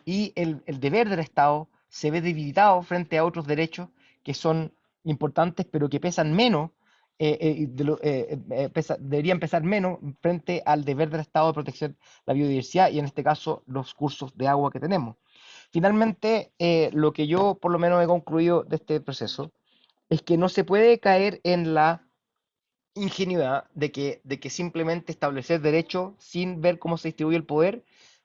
y el deber del Estado se ve debilitado frente a otros derechos que son importantes, pero que pesan menos, deberían pesar menos frente al deber del Estado de proteger la biodiversidad, y en este caso los cursos de agua que tenemos. Finalmente, lo que yo por lo menos he concluido de este proceso es que no se puede caer en la ingenuidad de que simplemente establecer derechos sin ver cómo se distribuye el poder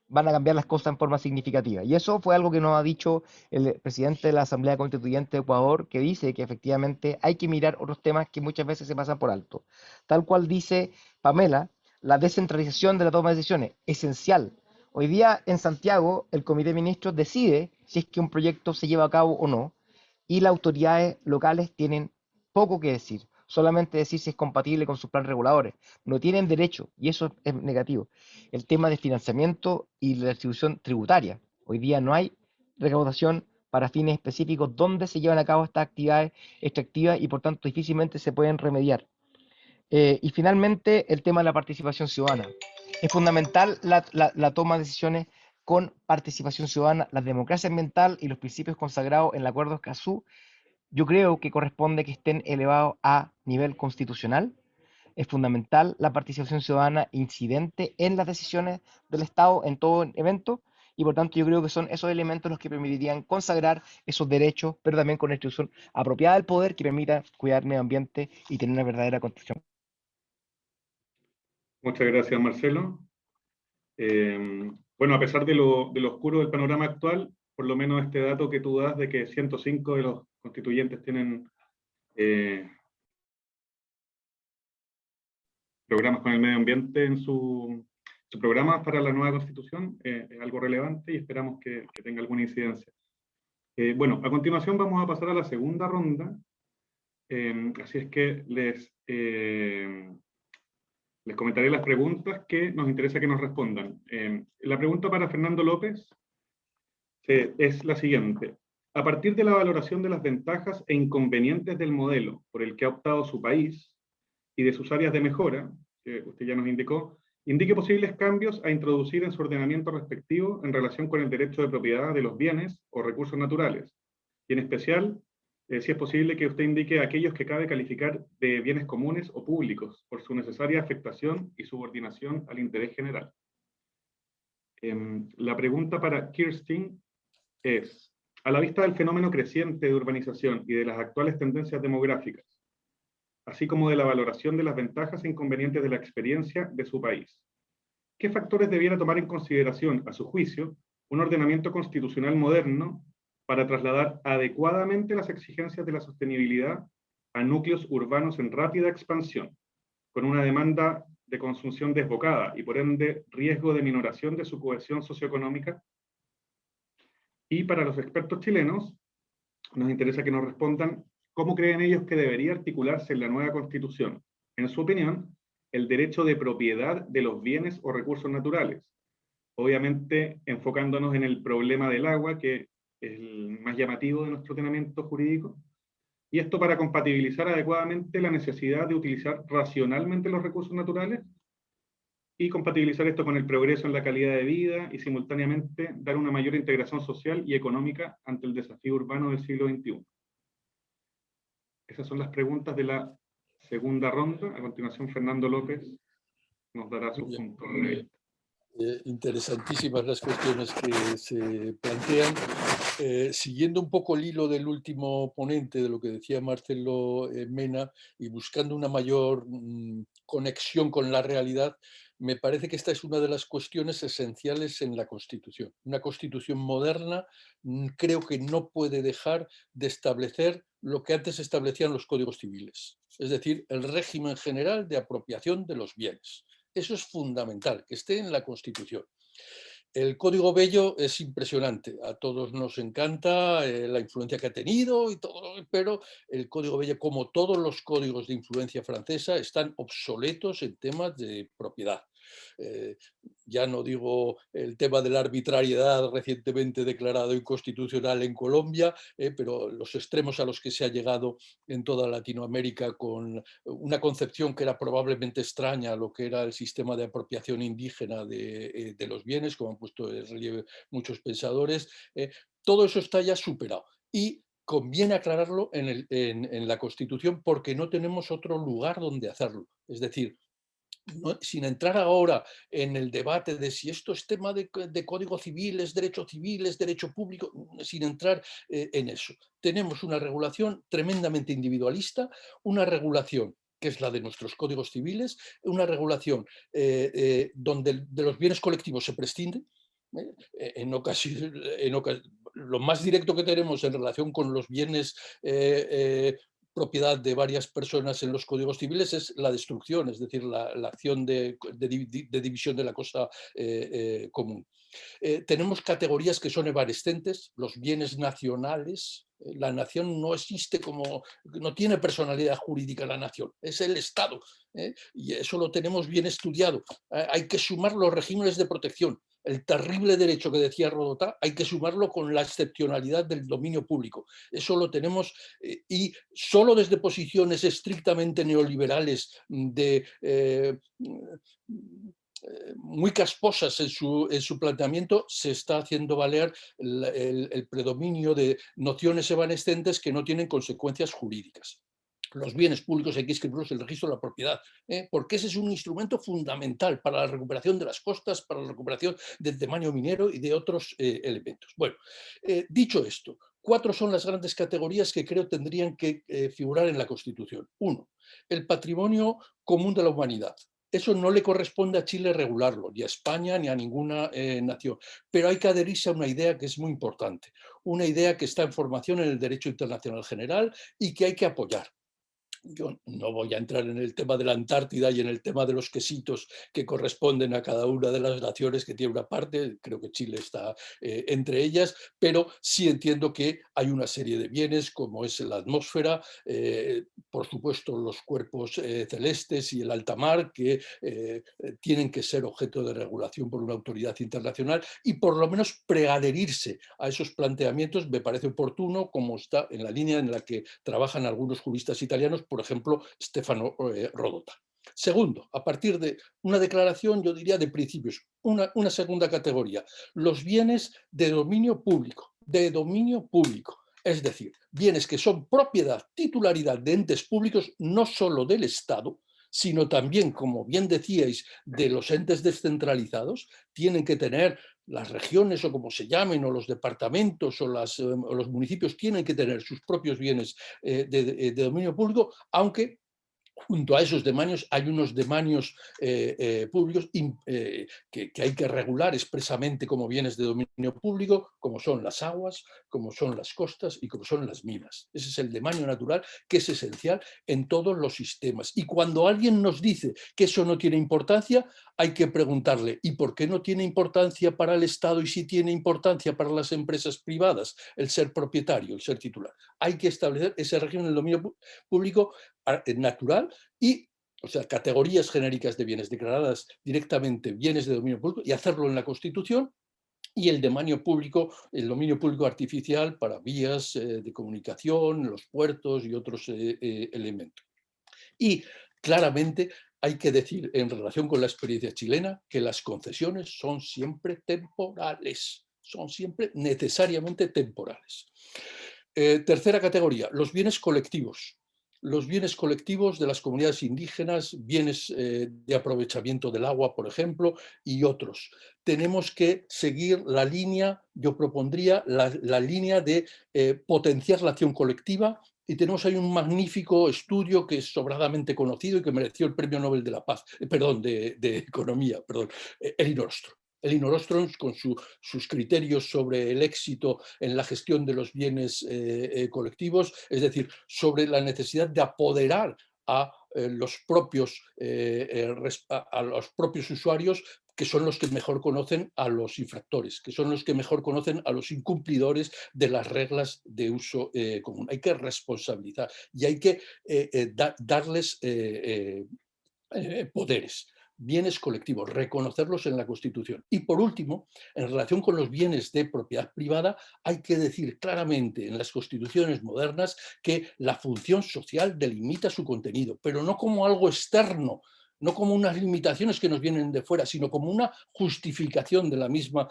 van a cambiar las cosas en forma significativa. Y eso fue algo que nos ha dicho el presidente de la Asamblea Constituyente de Ecuador, que dice que efectivamente hay que mirar otros temas que muchas veces se pasan por alto. Tal cual dice Pamela, la descentralización de la toma de decisiones, esencial. Hoy día en Santiago el Comité de Ministros decide si es que un proyecto se lleva a cabo o no, y las autoridades locales tienen poco que decir, solamente decir si es compatible con sus planes reguladores. No tienen derecho, y eso es negativo. El tema de financiamiento y la distribución tributaria. Hoy día no hay recaudación para fines específicos donde se llevan a cabo estas actividades extractivas, y por tanto difícilmente se pueden remediar. Y finalmente, el tema de la participación ciudadana. Es fundamental la toma de decisiones con participación ciudadana. La democracia ambiental y los principios consagrados en el Acuerdo de Escazú, yo creo que corresponde que estén elevados a nivel constitucional. Es fundamental la participación ciudadana incidente en las decisiones del Estado en todo evento, y por tanto yo creo que son esos elementos los que permitirían consagrar esos derechos, pero también con una institución apropiada del poder que permita cuidar el medio ambiente y tener una verdadera construcción. Muchas gracias, Marcelo. Bueno, a pesar de lo oscuro del panorama actual, por lo menos este dato que tú das de que 105 de los constituyentes tienen programas con el medio ambiente en su programa para la nueva constitución, es algo relevante y esperamos que tenga alguna incidencia. Bueno, a continuación vamos a pasar a la segunda ronda, así es que les comentaré las preguntas que nos interesa que nos respondan. La pregunta para Fernando López es la siguiente. A partir de la valoración de las ventajas e inconvenientes del modelo por el que ha optado su país y de sus áreas de mejora, que usted ya nos indicó, indique posibles cambios a introducir en su ordenamiento respectivo en relación con el derecho de propiedad de los bienes o recursos naturales. Y en especial, si es posible que usted indique aquellos que cabe calificar de bienes comunes o públicos por su necesaria afectación y subordinación al interés general. La pregunta para Kirsten es, a la vista del fenómeno creciente de urbanización y de las actuales tendencias demográficas, así como de la valoración de las ventajas e inconvenientes de la experiencia de su país, ¿qué factores debiera tomar en consideración, a su juicio, un ordenamiento constitucional moderno para trasladar adecuadamente las exigencias de la sostenibilidad a núcleos urbanos en rápida expansión, con una demanda de consunción desbocada y por ende riesgo de minoración de su cohesión socioeconómica? Y para los expertos chilenos, nos interesa que nos respondan cómo creen ellos que debería articularse en la nueva Constitución, en su opinión, el derecho de propiedad de los bienes o recursos naturales, obviamente enfocándonos en el problema del agua, que es el más llamativo de nuestro ordenamiento jurídico, y esto para compatibilizar adecuadamente la necesidad de utilizar racionalmente los recursos naturales y compatibilizar esto con el progreso en la calidad de vida y simultáneamente dar una mayor integración social y económica ante el desafío urbano del siglo XXI. Esas son las preguntas de la segunda ronda. A continuación, Fernando López nos dará sus puntos de vista. Interesantísimas las cuestiones que se plantean. Siguiendo un poco el hilo del último ponente, de lo que decía Marcelo Mena, y buscando una mayor conexión con la realidad, me parece que esta es una de las cuestiones esenciales en la Constitución. Una Constitución moderna creo que no puede dejar de establecer lo que antes establecían los códigos civiles, es decir, el régimen general de apropiación de los bienes. Eso es fundamental, que esté en la Constitución. El Código Bello es impresionante, a todos nos encanta la influencia que ha tenido y todo, pero el Código Bello, como todos los códigos de influencia francesa, están obsoletos en temas de propiedad. Ya no digo el tema de la arbitrariedad recientemente declarado inconstitucional en Colombia, pero los extremos a los que se ha llegado en toda Latinoamérica con una concepción que era probablemente extraña a lo que era el sistema de apropiación indígena de los bienes, como han puesto en relieve muchos pensadores, todo eso está ya superado. Y conviene aclararlo en la Constitución porque no tenemos otro lugar donde hacerlo. Es decir, no, sin entrar ahora en el debate de si esto es tema de código civil, es derecho público, sin entrar en eso. Tenemos una regulación tremendamente individualista, una regulación que es la de nuestros códigos civiles, una regulación donde de los bienes colectivos se prescinde. Lo más directo que tenemos en relación con los bienes propiedad de varias personas en los códigos civiles es la destrucción, es decir, la acción de división de la cosa común. Tenemos categorías que son evanescentes, los bienes nacionales. La nación no existe no tiene personalidad jurídica la nación, es el Estado, y eso lo tenemos bien estudiado. Hay que sumar los regímenes de protección. El terrible derecho que decía Rodotà, hay que sumarlo con la excepcionalidad del dominio público. Eso lo tenemos y solo desde posiciones estrictamente neoliberales muy casposas en su planteamiento, se está haciendo valer el predominio de nociones evanescentes que no tienen consecuencias jurídicas. Los bienes públicos hay que inscribirlos en el registro de la propiedad, porque ese es un instrumento fundamental para la recuperación de las costas, para la recuperación del tamaño minero y de otros elementos. Bueno, dicho esto, 4 son las grandes categorías que creo tendrían que figurar en la Constitución. 1, el patrimonio común de la humanidad. Eso no le corresponde a Chile regularlo, ni a España ni a ninguna nación. Pero hay que adherirse a una idea que es muy importante, una idea que está en formación en el derecho internacional general y que hay que apoyar. Yo no voy a entrar en el tema de la Antártida y en el tema de los quesitos que corresponden a cada una de las naciones que tiene una parte, creo que Chile está entre ellas, pero sí entiendo que hay una serie de bienes como es la atmósfera, por supuesto los cuerpos celestes y el alta mar que tienen que ser objeto de regulación por una autoridad internacional y por lo menos preadherirse a esos planteamientos me parece oportuno, como está en la línea en la que trabajan algunos juristas italianos, por ejemplo, Stefano Rodota. Segundo, a partir de una declaración, yo diría, de principios, una segunda categoría, los bienes de dominio público, es decir, bienes que son propiedad, titularidad de entes públicos, no solo del Estado, sino también, como bien decíais, de los entes descentralizados, tienen que tener las regiones o como se llamen, o los departamentos o los municipios tienen que tener sus propios bienes de dominio público, aunque junto a esos demanios hay unos demanios públicos que hay que regular expresamente como bienes de dominio público, como son las aguas, como son las costas y como son las minas. Ese es el demanio natural que es esencial en todos los sistemas. Y cuando alguien nos dice que eso no tiene importancia, hay que preguntarle, ¿y por qué no tiene importancia para el Estado y sí tiene importancia para las empresas privadas el ser propietario, el ser titular? Hay que establecer ese régimen del dominio público natural y, o sea, categorías genéricas de bienes declaradas directamente bienes de dominio público y hacerlo en la Constitución, y el dominio público artificial para vías de comunicación, los puertos y otros elementos. Y claramente hay que decir, en relación con la experiencia chilena, que las concesiones son siempre temporales, son siempre necesariamente temporales. Tercera categoría, los bienes colectivos. Los bienes colectivos de las comunidades indígenas, bienes de aprovechamiento del agua, por ejemplo, y otros. Tenemos que seguir la línea, yo propondría la línea de potenciar la acción colectiva, y tenemos ahí un magnífico estudio que es sobradamente conocido y que mereció el Premio Nobel de la Paz, de Economía, Elinor Ostrom. Elinor Ostrom, con sus criterios sobre el éxito en la gestión de los bienes colectivos, es decir, sobre la necesidad de apoderar a los propios usuarios, que son los que mejor conocen a los infractores, que son los que mejor conocen a los incumplidores de las reglas de uso común. Hay que responsabilizar y hay que darles poderes. Bienes colectivos, reconocerlos en la Constitución. Y por último, en relación con los bienes de propiedad privada, hay que decir claramente en las constituciones modernas que la función social delimita su contenido, pero no como algo externo, no como unas limitaciones que nos vienen de fuera, sino como una justificación de la misma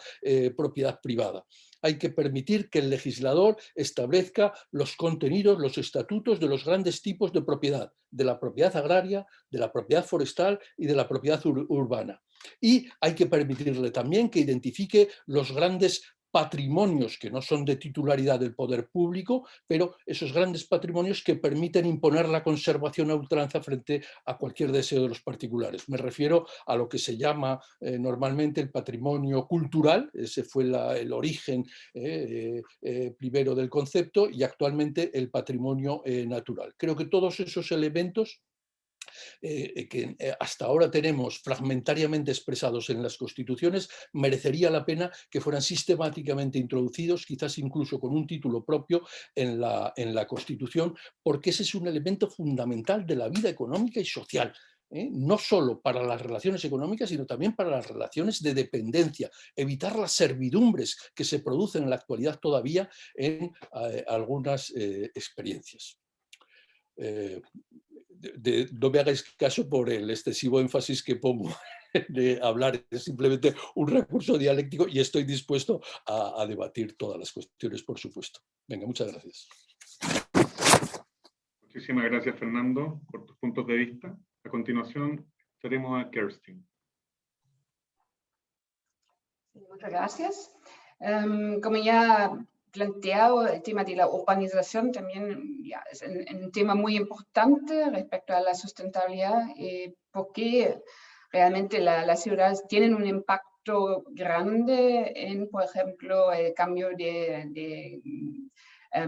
propiedad privada. Hay que permitir que el legislador establezca los contenidos, los estatutos de los grandes tipos de propiedad, de la propiedad agraria, de la propiedad forestal y de la propiedad urbana. Y hay que permitirle también que identifique los grandes patrimonios que no son de titularidad del poder público, pero esos grandes patrimonios que permiten imponer la conservación a ultranza frente a cualquier deseo de los particulares. Me refiero a lo que se llama normalmente el patrimonio cultural, ese fue el origen primero del concepto, y actualmente el patrimonio natural. Creo que todos esos elementos que hasta ahora tenemos fragmentariamente expresados en las constituciones, merecería la pena que fueran sistemáticamente introducidos, quizás incluso con un título propio en la Constitución, porque ese es un elemento fundamental de la vida económica y social. No solo para las relaciones económicas, sino también para las relaciones de dependencia, evitar las servidumbres que se producen en la actualidad todavía en algunas experiencias. No me hagáis caso por el excesivo énfasis que pongo de hablar, es simplemente un recurso dialéctico y estoy dispuesto a debatir todas las cuestiones, por supuesto. Venga, muchas gracias. Muchísimas gracias, Fernando, por tus puntos de vista. A continuación, tenemos a Kerstin. Muchas gracias. Como ya planteado, el tema de la urbanización también ya, es un tema muy importante respecto a la sustentabilidad, porque realmente las ciudades tienen un impacto grande en, por ejemplo, el cambio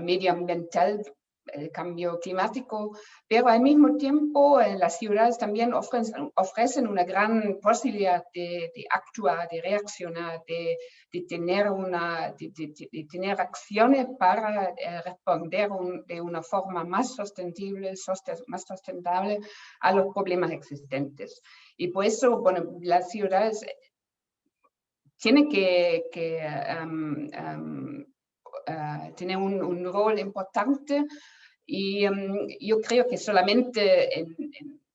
medioambiental, el cambio climático, pero al mismo tiempo las ciudades también ofrecen una gran posibilidad de actuar, de reaccionar, de tener acciones para responder de una forma más sostenible, más sustentable a los problemas existentes. Y por eso, bueno, las ciudades tienen que tener un rol importante, y yo creo que solamente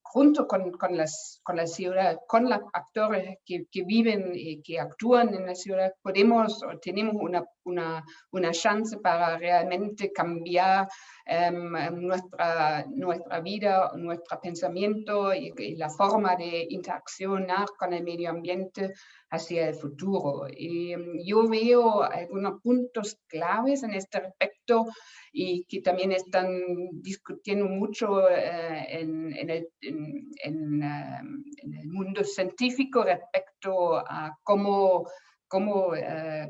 junto con las ciudades, con los actores que viven y que actúan en la ciudad, tenemos una chance para realmente cambiar nuestra vida, nuestro pensamiento y la forma de interaccionar con el medio ambiente hacia el futuro. Y yo veo algunos puntos claves en este respecto y que también están discutiendo mucho en el mundo científico respecto a cómo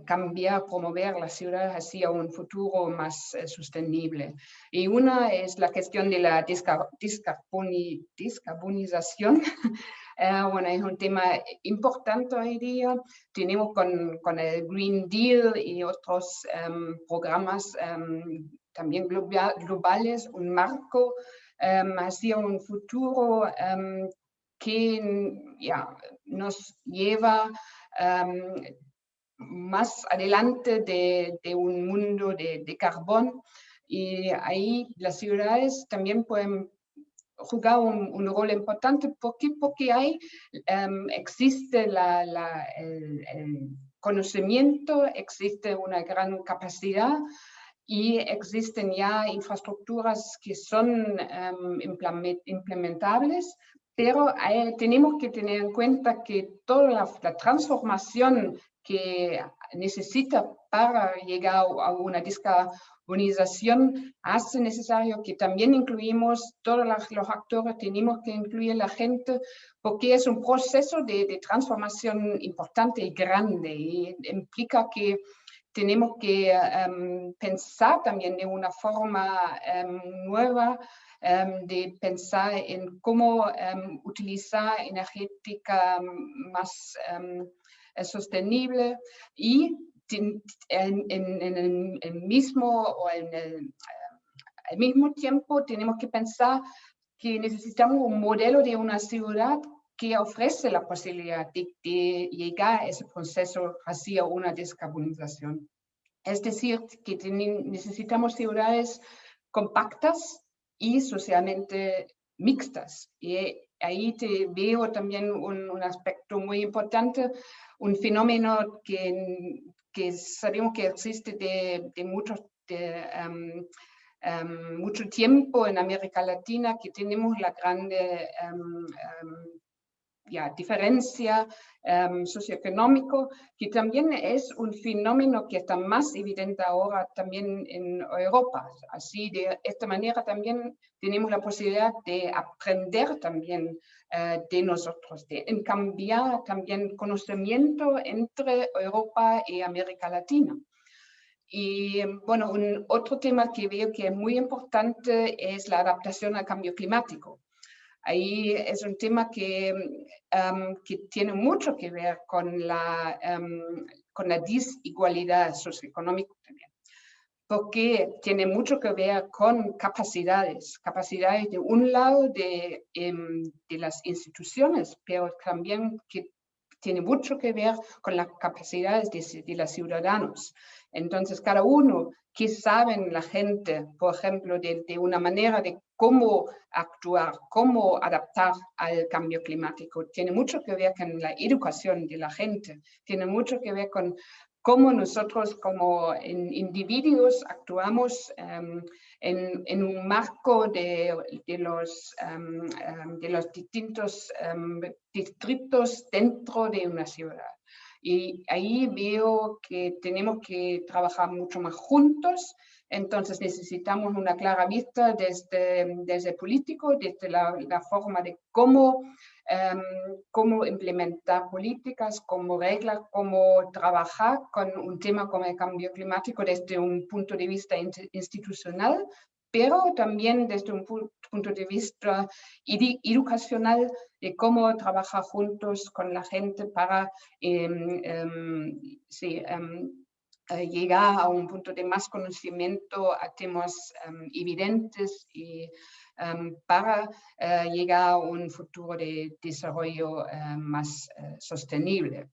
cambiar, promover las ciudades hacia un futuro más sostenible. Y una es la cuestión de la descarbonización. Bueno, es un tema importante hoy día. Tenemos con el Green Deal y otros programas también globales, un marco hacia un futuro que nos lleva más adelante de un mundo de carbón, y ahí las ciudades también pueden jugar un rol importante porque existe el conocimiento, existe una gran capacidad y existen ya infraestructuras que son implementables, pero tenemos que tener en cuenta que toda la transformación que necesita para llegar a una descarbonización hace necesario que también incluimos todos los actores, tenemos que incluir la gente, porque es un proceso de transformación importante y grande, y implica que tenemos que pensar también de una forma nueva, de pensar en cómo utilizar energética más sostenible, y al mismo tiempo tenemos que pensar que necesitamos un modelo de una ciudad que ofrece la posibilidad de llegar a ese proceso hacia una descarbonización. Es decir, que necesitamos ciudades compactas y socialmente mixtas. Y ahí veo también un aspecto muy importante, un fenómeno que sabemos que existe de mucho tiempo en América Latina, que tenemos la grande diferencia socioeconómico, que también es un fenómeno que está más evidente ahora también en Europa. Así, de esta manera también tenemos la posibilidad de aprender también de nosotros, de cambiar también conocimiento entre Europa y América Latina. Y bueno, otro tema que veo que es muy importante es la adaptación al cambio climático. Ahí es un tema que tiene mucho que ver con la desigualdad socioeconómica también, porque tiene mucho que ver con capacidades de un lado de las instituciones, pero también que tiene mucho que ver con las capacidades de los ciudadanos. Entonces, cada uno que saben la gente, por ejemplo, de una manera de cómo actuar, cómo adaptar al cambio climático, tiene mucho que ver con la educación de la gente, tiene mucho que ver con cómo nosotros como individuos actuamos en un marco de los distintos distritos dentro de una ciudad. Y ahí veo que tenemos que trabajar mucho más juntos. Entonces necesitamos una clara vista desde político, desde la forma de cómo cómo implementar políticas, cómo reglar, cómo trabajar con un tema como el cambio climático desde un punto de vista institucional, pero también desde un punto de vista educacional, de cómo trabajar juntos con la gente para llegar a un punto de más conocimiento a temas evidentes y para llegar a un futuro de desarrollo más sostenible.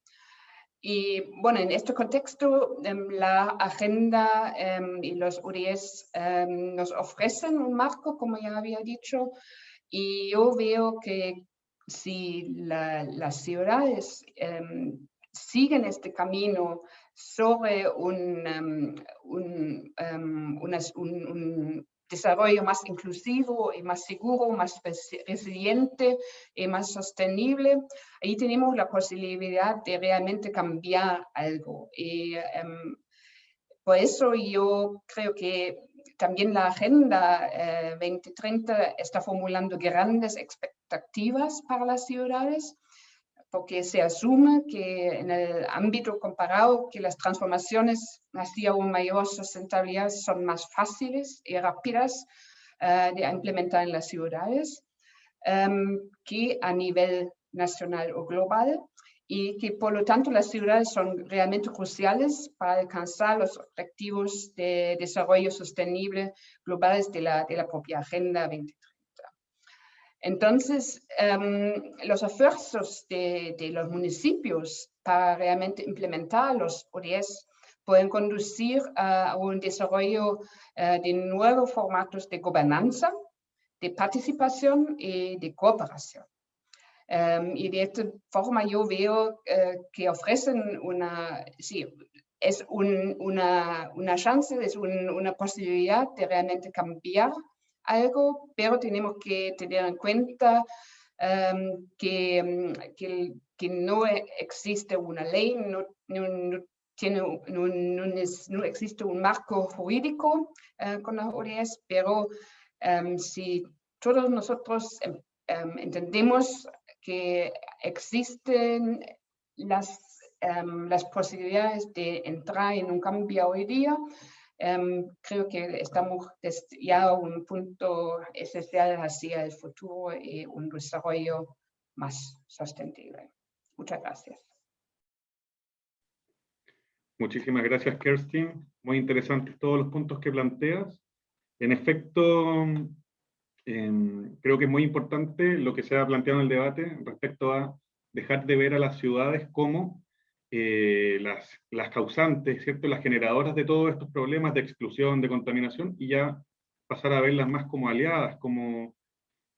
Y bueno, en este contexto, la agenda y los ODS nos ofrecen un marco, como ya había dicho, y yo veo que si las ciudades siguen este camino sobre un desarrollo más inclusivo y más seguro, más resiliente y más sostenible, ahí tenemos la posibilidad de realmente cambiar algo. Y por eso yo creo que también la Agenda 2030 está formulando grandes expectativas para las ciudades, porque se asume que en el ámbito comparado que las transformaciones hacia una mayor sustentabilidad son más fáciles y rápidas de implementar en las ciudades que a nivel nacional o global, y que por lo tanto las ciudades son realmente cruciales para alcanzar los objetivos de desarrollo sostenible globales de la propia Agenda 2030. Entonces, los esfuerzos de los municipios para realmente implementar los ODS pueden conducir a un desarrollo de nuevos formatos de gobernanza, de participación y de cooperación. Y de esta forma yo veo que ofrecen una chance, es una posibilidad de realmente cambiar algo, pero tenemos que tener en cuenta que no existe una ley, no existe un marco jurídico con las ODS, pero si todos nosotros entendemos que existen las posibilidades de entrar en un cambio hoy día, creo que estamos ya a un punto esencial hacia el futuro y un desarrollo más sostenible. Muchas gracias. Muchísimas gracias, Kerstin. Muy interesantes todos los puntos que planteas. En efecto, creo que es muy importante lo que se ha planteado en el debate respecto a dejar de ver a las ciudades como las causantes, ¿cierto? Las generadoras de todos estos problemas de exclusión, de contaminación, y ya pasar a verlas más como aliadas, como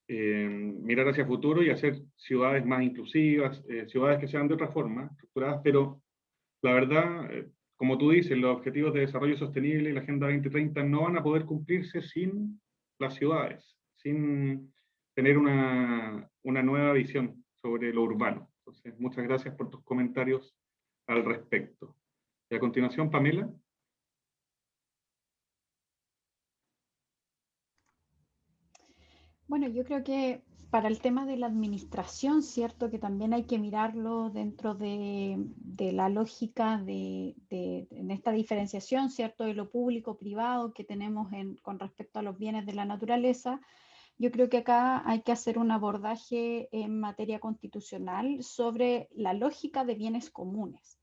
mirar hacia el futuro y hacer ciudades más inclusivas, ciudades que sean de otra forma, estructuradas, pero la verdad, como tú dices, los objetivos de desarrollo sostenible y la Agenda 2030 no van a poder cumplirse sin las ciudades, sin tener una nueva visión sobre lo urbano. Entonces, muchas gracias por tus comentarios al respecto. Y a continuación, Pamela. Bueno, yo creo que para el tema de la administración, ¿cierto? Que también hay que mirarlo dentro de la lógica en esta diferenciación, ¿cierto? De lo público-privado que tenemos con respecto a los bienes de la naturaleza. Yo creo que acá hay que hacer un abordaje en materia constitucional sobre la lógica de bienes comunes.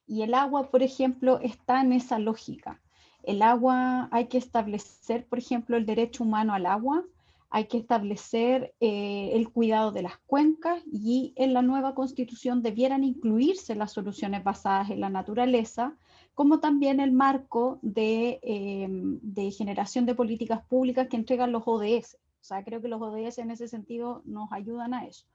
Y el agua, por ejemplo, está en esa lógica. El agua, hay que establecer, por ejemplo, el derecho humano al agua, hay que establecer el cuidado de las cuencas, y en la nueva constitución debieran incluirse las soluciones basadas en la naturaleza, como también el marco de generación de políticas públicas que entregan los ODS. O sea, creo que los ODS en ese sentido nos ayudan a eso.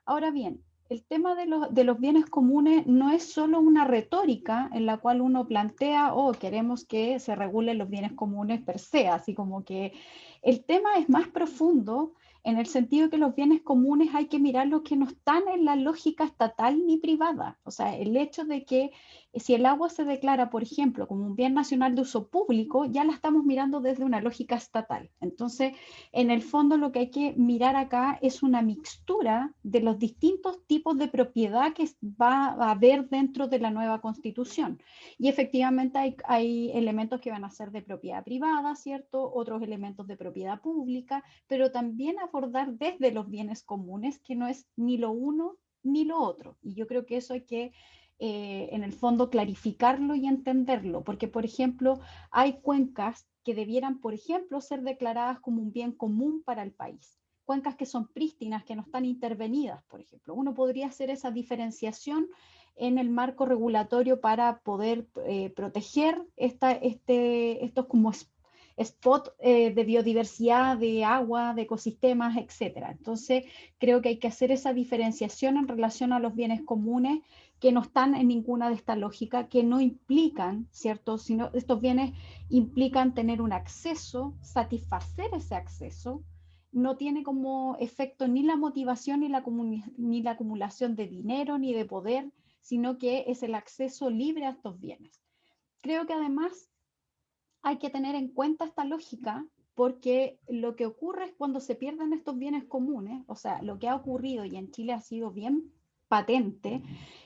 Ahora bien, el tema de los bienes comunes no es solo una retórica en la cual uno plantea, queremos que se regulen los bienes comunes per se, así como que el tema es más profundo en el sentido que los bienes comunes hay que mirar los que no están en la lógica estatal ni privada. O sea, el hecho de que si el agua se declara, por ejemplo, como un bien nacional de uso público, ya la estamos mirando desde una lógica estatal. Entonces, en el fondo lo que hay que mirar acá es una mixtura de los distintos tipos de propiedad que va a haber dentro de la nueva Constitución. Y efectivamente hay elementos que van a ser de propiedad privada, ¿cierto? Otros elementos de propiedad pública, pero también abordar desde los bienes comunes, que no es ni lo uno ni lo otro. Y yo creo que eso hay que, en el fondo, clarificarlo y entenderlo, porque, por ejemplo, hay cuencas que debieran, por ejemplo, ser declaradas como un bien común para el país. Cuencas que son prístinas, que no están intervenidas, por ejemplo. Uno podría hacer esa diferenciación en el marco regulatorio para poder proteger estos como spot de biodiversidad, de agua, de ecosistemas, etc. Entonces, creo que hay que hacer esa diferenciación en relación a los bienes comunes que no están en ninguna de esta lógica, que no implican, ¿cierto? Sino estos bienes implican tener un acceso, satisfacer ese acceso, no tiene como efecto ni la motivación ni la acumulación de dinero ni de poder, sino que es el acceso libre a estos bienes. Creo que además hay que tener en cuenta esta lógica porque lo que ocurre es cuando se pierden estos bienes comunes, o sea, lo que ha ocurrido y en Chile ha sido bien patente,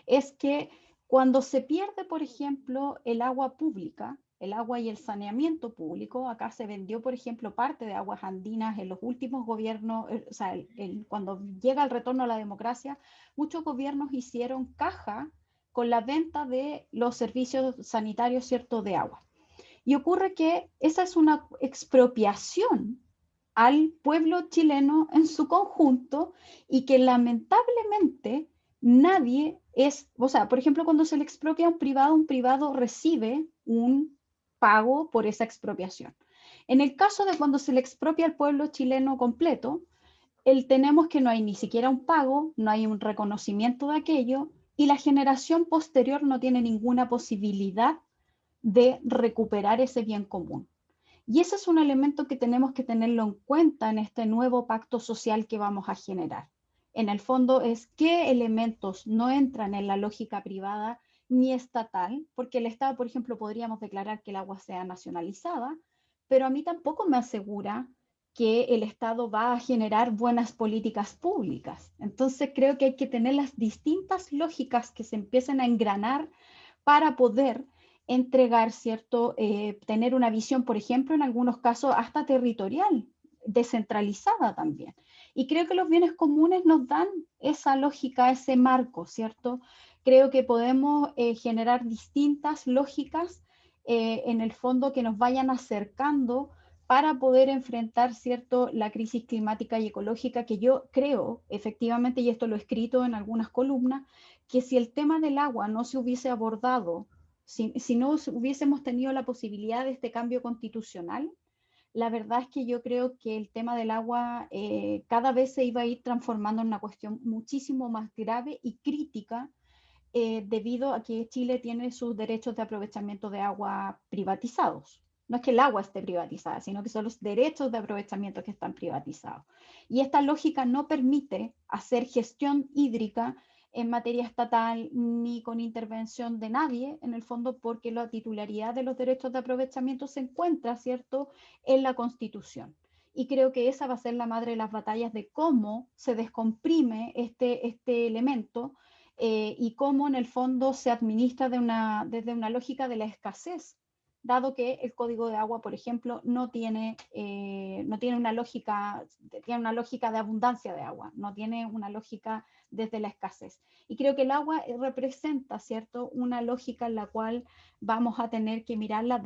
es que cuando se pierde, por ejemplo, el agua pública, el agua y el saneamiento público, acá se vendió, por ejemplo, parte de aguas andinas en los últimos gobiernos, o sea, cuando llega el retorno a la democracia, muchos gobiernos hicieron caja con la venta de los servicios sanitarios, ¿cierto?, de agua. Y ocurre que esa es una expropiación al pueblo chileno en su conjunto y que lamentablemente nadie es, o sea, por ejemplo, cuando se le expropia a un privado recibe un pago por esa expropiación. En el caso de cuando se le expropia al pueblo chileno completo, tenemos que no hay ni siquiera un pago, no hay un reconocimiento de aquello y la generación posterior no tiene ninguna posibilidad de recuperar ese bien común. Y ese es un elemento que tenemos que tenerlo en cuenta en este nuevo pacto social que vamos a generar. En el fondo es qué elementos no entran en la lógica privada ni estatal, porque el Estado, por ejemplo, podríamos declarar que el agua sea nacionalizada, pero a mí tampoco me asegura que el Estado va a generar buenas políticas públicas. Entonces creo que hay que tener las distintas lógicas que se empiecen a engranar para poder entregar, ¿cierto? Tener una visión, por ejemplo, en algunos casos hasta territorial, descentralizada también. Y creo que los bienes comunes nos dan esa lógica, ese marco, ¿cierto? Creo que podemos generar distintas lógicas en el fondo que nos vayan acercando para poder enfrentar, ¿cierto?, la crisis climática y ecológica que yo creo, efectivamente, y esto lo he escrito en algunas columnas, que si el tema del agua no se hubiese abordado, si no hubiésemos tenido la posibilidad de este cambio constitucional, la verdad es que yo creo que el tema del agua cada vez se iba a ir transformando en una cuestión muchísimo más grave y crítica debido a que Chile tiene sus derechos de aprovechamiento de agua privatizados. No es que el agua esté privatizada, sino que son los derechos de aprovechamiento que están privatizados. Y esta lógica no permite hacer gestión hídrica en materia estatal ni con intervención de nadie, en el fondo, porque la titularidad de los derechos de aprovechamiento se encuentra, ¿cierto?, en la Constitución. Y creo que esa va a ser la madre de las batallas de cómo se descomprime este elemento y cómo en el fondo se administra desde una lógica de la escasez, dado que el Código de Agua, por ejemplo, no tiene una lógica, tiene una lógica de abundancia de agua, no tiene una lógica desde la escasez. Y creo que el agua representa, ¿cierto?, una lógica en la cual vamos a tener que mirarla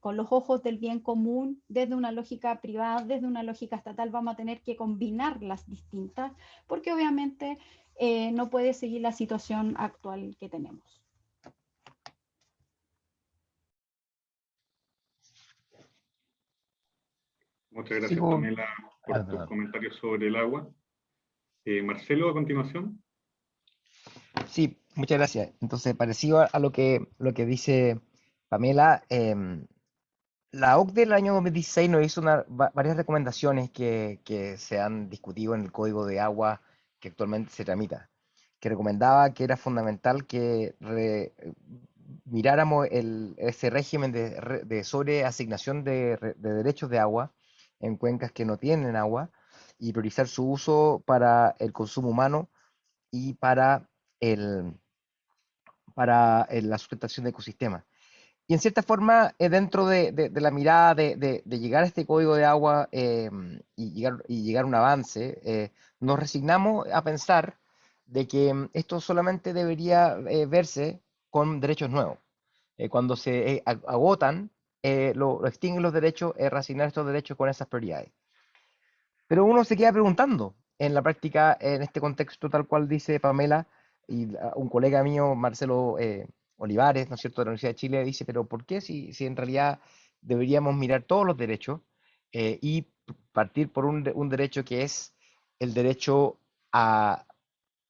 con los ojos del bien común, desde una lógica privada, desde una lógica estatal, vamos a tener que combinar las distintas, porque obviamente no puede seguir la situación actual que tenemos. Muchas gracias, Sigo. Pamela, por tus comentarios sobre el agua. Marcelo, a continuación. Sí, muchas gracias. Entonces, parecido a lo que dice Pamela, La OCDE del año 2016 nos hizo varias recomendaciones que se han discutido en el Código de Agua que actualmente se tramita, que recomendaba que era fundamental que miráramos ese régimen de sobreasignación de derechos de agua en cuencas que no tienen agua y priorizar su uso para el consumo humano y el, la sustentación de ecosistemas. Y en cierta forma, dentro de la mirada de llegar a este código de agua y llegar a un avance, nos resignamos a pensar de que esto solamente debería verse con derechos nuevos. Cuando se agotan, lo extinguen los derechos, reasignar estos derechos con esas prioridades. Pero uno se queda preguntando, en la práctica, en este contexto tal cual dice Pamela, y un colega mío, Marcelo Olivares, ¿no es cierto?, de la Universidad de Chile, dice, pero ¿por qué si en realidad deberíamos mirar todos los derechos y partir por un derecho que es el derecho a,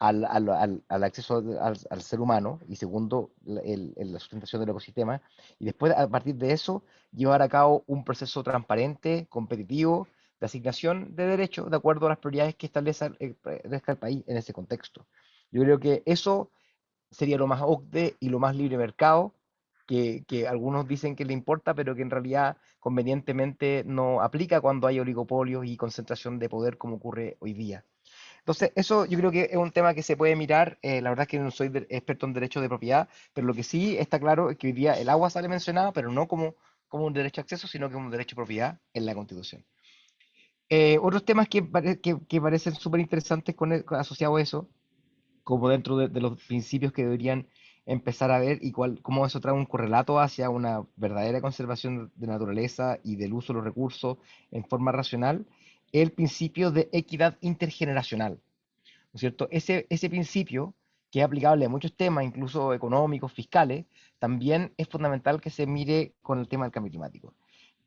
al acceso al ser humano, y segundo, la sustentación del ecosistema, y después a partir de eso llevar a cabo un proceso transparente, competitivo, de asignación de derechos de acuerdo a las prioridades que establezca el país en ese contexto? Yo creo que eso sería lo más OCDE y lo más libre mercado, que algunos dicen que le importa, pero que en realidad convenientemente no aplica cuando hay oligopolios y concentración de poder como ocurre hoy día. Entonces, eso yo creo que es un tema que se puede mirar. La verdad es que no soy experto en derecho de propiedad, pero lo que sí está claro es que hoy día el agua sale mencionada, pero no como un derecho a acceso, sino como un derecho de propiedad en la Constitución. Otros temas que parecen súper interesantes asociados a eso, como dentro de los principios que deberían empezar a ver y cómo eso trae un correlato hacia una verdadera conservación de naturaleza y del uso de los recursos en forma racional, el principio de equidad intergeneracional, ¿no es cierto? Ese principio, que es aplicable a muchos temas, incluso económicos, fiscales, también es fundamental que se mire con el tema del cambio climático.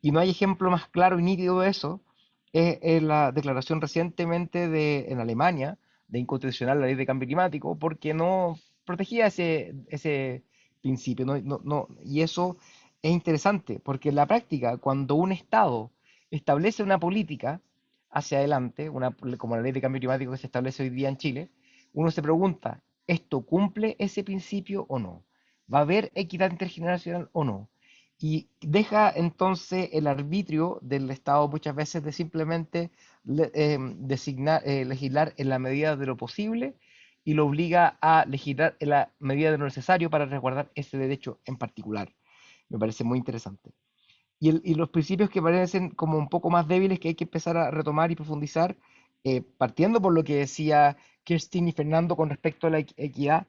Y no hay ejemplo más claro y nítido de eso, es la declaración recientemente en Alemania de inconstitucional la ley de cambio climático, porque no protegía ese principio. Y eso es interesante, porque en la práctica, cuando un Estado establece una política hacia adelante, como la ley de cambio climático que se establece hoy día en Chile, uno se pregunta, ¿esto cumple ese principio o no? ¿Va a haber equidad intergeneracional o no? Y deja entonces el arbitrio del Estado muchas veces de simplemente legislar en la medida de lo posible y lo obliga a legislar en la medida de lo necesario para resguardar ese derecho en particular. Me parece muy interesante. Y los principios que parecen como un poco más débiles que hay que empezar a retomar y profundizar, partiendo por lo que decía Kirstin y Fernando con respecto a la equidad,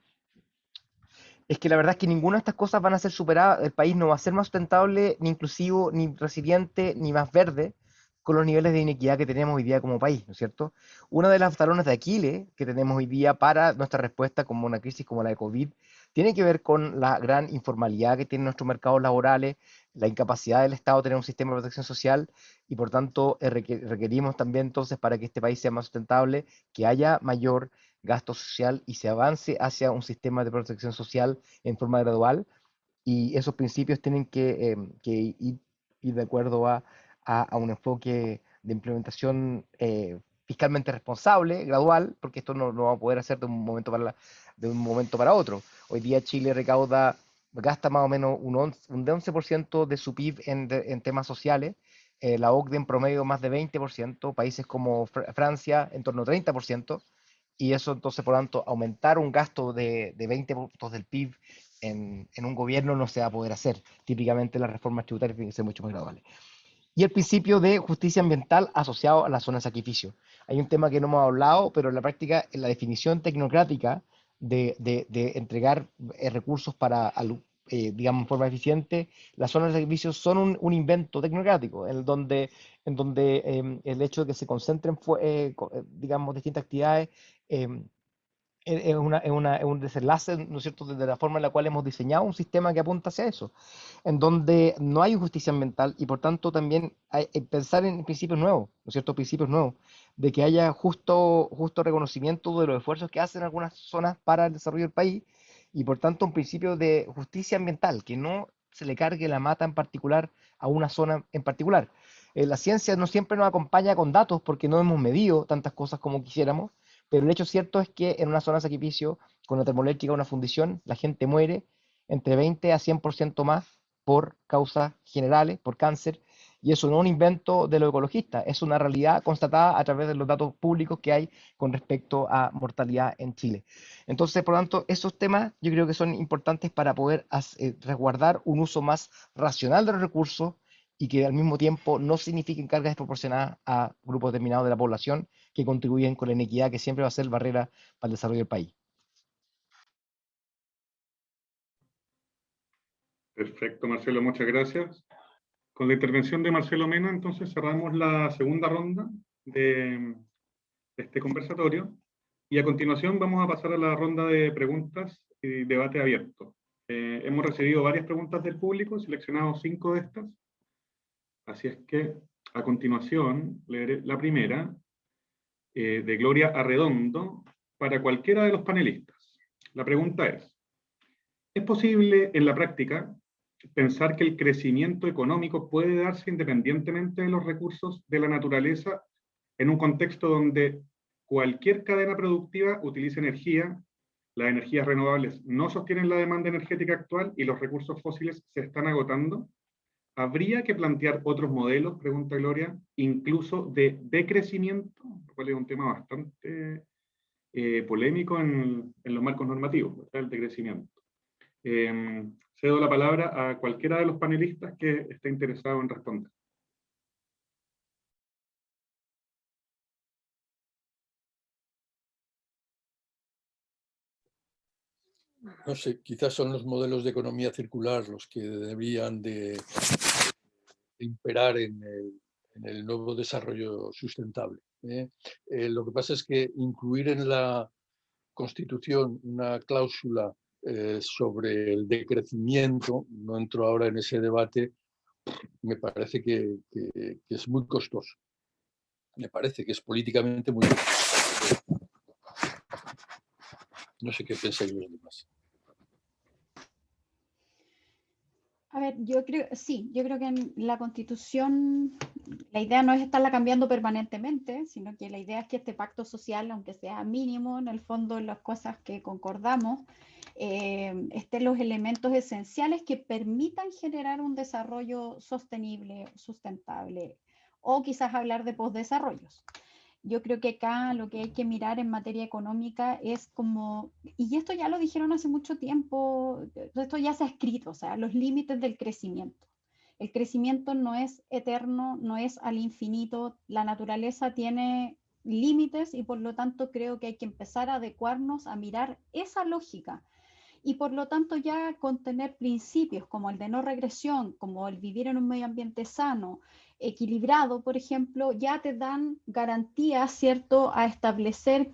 es que la verdad es que ninguna de estas cosas van a ser superadas. El país no va a ser más sustentable, ni inclusivo, ni resiliente, ni más verde con los niveles de inequidad que tenemos hoy día como país, ¿no es cierto? Uno de los talones de Aquiles que tenemos hoy día para nuestra respuesta como una crisis como la de COVID tiene que ver con la gran informalidad que tienen nuestros mercados laborales, la incapacidad del Estado de tener un sistema de protección social y por tanto requerimos también entonces para que este país sea más sustentable que haya mayor gasto social y se avance hacia un sistema de protección social en forma gradual, y esos principios tienen que ir de acuerdo a un enfoque de implementación fiscalmente responsable, gradual, porque esto no lo vamos a poder hacer de un momento para otro. Hoy día Chile gasta más o menos un 11% de su PIB en temas sociales, la OCDE en promedio más de 20%, países como Francia en torno a 30%, y eso entonces, por lo tanto, aumentar un gasto de 20 puntos del PIB en un gobierno no se va a poder hacer. Típicamente las reformas tributarias tienen que ser mucho más graduales. Y el principio de justicia ambiental asociado a la zona de sacrificio. Hay un tema que no hemos hablado, pero en la práctica, en la definición tecnocrática de entregar recursos para, digamos, en forma eficiente, las zonas de sacrificio son un invento tecnocrático, en donde el hecho de que se concentren, digamos, distintas actividades, es un desenlace, ¿no es cierto?, de la forma en la cual hemos diseñado un sistema que apunta hacia eso, en donde no hay justicia ambiental y por tanto también hay pensar en principios nuevos, ¿no es cierto?, principios nuevos, de que haya justo reconocimiento de los esfuerzos que hacen algunas zonas para el desarrollo del país y por tanto un principio de justicia ambiental, que no se le cargue la mata en particular a una zona en particular. La ciencia no siempre nos acompaña con datos porque no hemos medido tantas cosas como quisiéramos, pero el hecho cierto es que en una zona de sacrificio, con una termoeléctrica o una fundición, la gente muere entre 20 a 100% más por causas generales, por cáncer, y eso no es un invento de los ecologistas, es una realidad constatada a través de los datos públicos que hay con respecto a mortalidad en Chile. Entonces, por lo tanto, esos temas yo creo que son importantes para poder resguardar un uso más racional de los recursos y que al mismo tiempo no signifiquen cargas desproporcionadas a grupos determinados de la población que contribuyen con la inequidad que siempre va a ser barrera para el desarrollo del país. Perfecto, Marcelo, muchas gracias. Con la intervención de Marcelo Mena, entonces cerramos la segunda ronda de este conversatorio y a continuación vamos a pasar a la ronda de preguntas y debate abierto. Hemos recibido varias preguntas del público, seleccionado 5 de estas, así es que a continuación leeré la primera, de Gloria Arredondo, para cualquiera de los panelistas. La pregunta ¿es posible en la práctica pensar que el crecimiento económico puede darse independientemente de los recursos de la naturaleza en un contexto donde cualquier cadena productiva utilice energía, las energías renovables no sostienen la demanda energética actual y los recursos fósiles se están agotando? ¿Habría que plantear otros modelos, pregunta Gloria, incluso de decrecimiento, lo cual es un tema bastante polémico en los marcos normativos, ¿verdad? El decrecimiento. Cedo la palabra a cualquiera de los panelistas que esté interesado en responder. No sé, quizás son los modelos de economía circular los que deberían de imperar en el nuevo desarrollo sustentable. Lo que pasa es que incluir en la Constitución una cláusula sobre el decrecimiento, no entro ahora en ese debate, me parece que es muy costoso. Me parece que es políticamente muy costoso. No sé qué pensáis los demás. A ver, yo creo que en la Constitución la idea no es estarla cambiando permanentemente, sino que la idea es que este pacto social, aunque sea mínimo, en el fondo en las cosas que concordamos, estén los elementos esenciales que permitan generar un desarrollo sostenible, sustentable, o quizás hablar de posdesarrollos. Yo creo que acá lo que hay que mirar en materia económica es como, y esto ya lo dijeron hace mucho tiempo, esto ya se ha escrito, o sea, los límites del crecimiento. El crecimiento no es eterno, no es al infinito, la naturaleza tiene límites y por lo tanto creo que hay que empezar a adecuarnos a mirar esa lógica. Y por lo tanto ya contener principios como el de no regresión, como el vivir en un medio ambiente sano, equilibrado, por ejemplo, ya te dan garantías, ¿cierto?, a establecer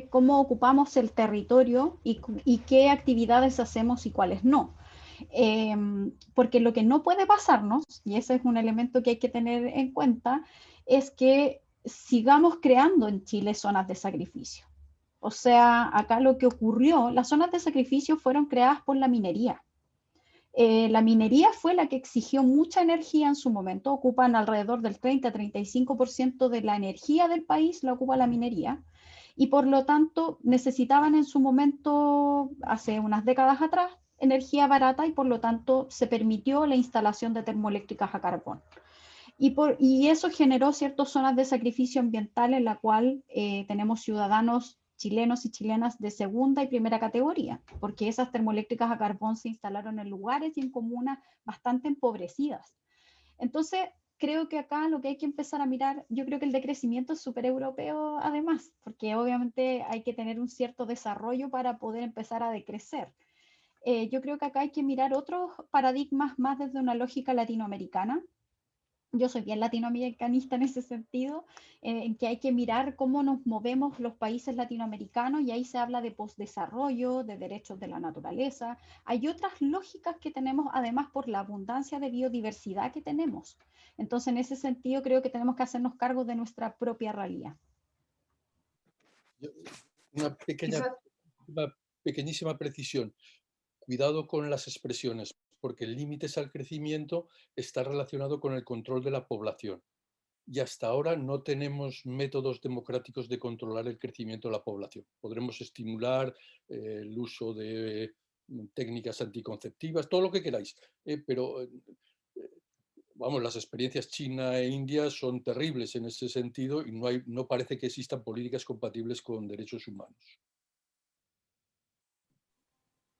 cómo ocupamos el territorio y qué actividades hacemos y cuáles no. Porque lo que no puede pasarnos, y ese es un elemento que hay que tener en cuenta, es que sigamos creando en Chile zonas de sacrificio. O sea, acá lo que ocurrió, las zonas de sacrificio fueron creadas por la minería. La minería fue la que exigió mucha energía en su momento, ocupan alrededor del 30-35% de la energía del país, la ocupa la minería, y por lo tanto necesitaban en su momento, hace unas décadas atrás, energía barata y por lo tanto se permitió la instalación de termoeléctricas a carbón. Y eso generó ciertas zonas de sacrificio ambiental en la cual tenemos ciudadanos chilenos y chilenas de segunda y primera categoría, porque esas termoeléctricas a carbón se instalaron en lugares y en comunas bastante empobrecidas. Entonces, creo que acá lo que hay que empezar a mirar, yo creo que el decrecimiento es súper europeo además, porque obviamente hay que tener un cierto desarrollo para poder empezar a decrecer. Yo creo que acá hay que mirar otros paradigmas más desde una lógica latinoamericana. Yo soy bien latinoamericanista en ese sentido, en que hay que mirar cómo nos movemos los países latinoamericanos y ahí se habla de postdesarrollo, de derechos de la naturaleza. Hay otras lógicas que tenemos además por la abundancia de biodiversidad que tenemos. Entonces, en ese sentido, creo que tenemos que hacernos cargo de nuestra propia realidad. Una pequeñísima precisión. Cuidado con las expresiones, porque límites al crecimiento está relacionado con el control de la población. Y hasta ahora no tenemos métodos democráticos de controlar el crecimiento de la población. Podremos estimular el uso de técnicas anticonceptivas, todo lo que queráis, pero vamos, las experiencias China e India son terribles en ese sentido y no parece que existan políticas compatibles con derechos humanos.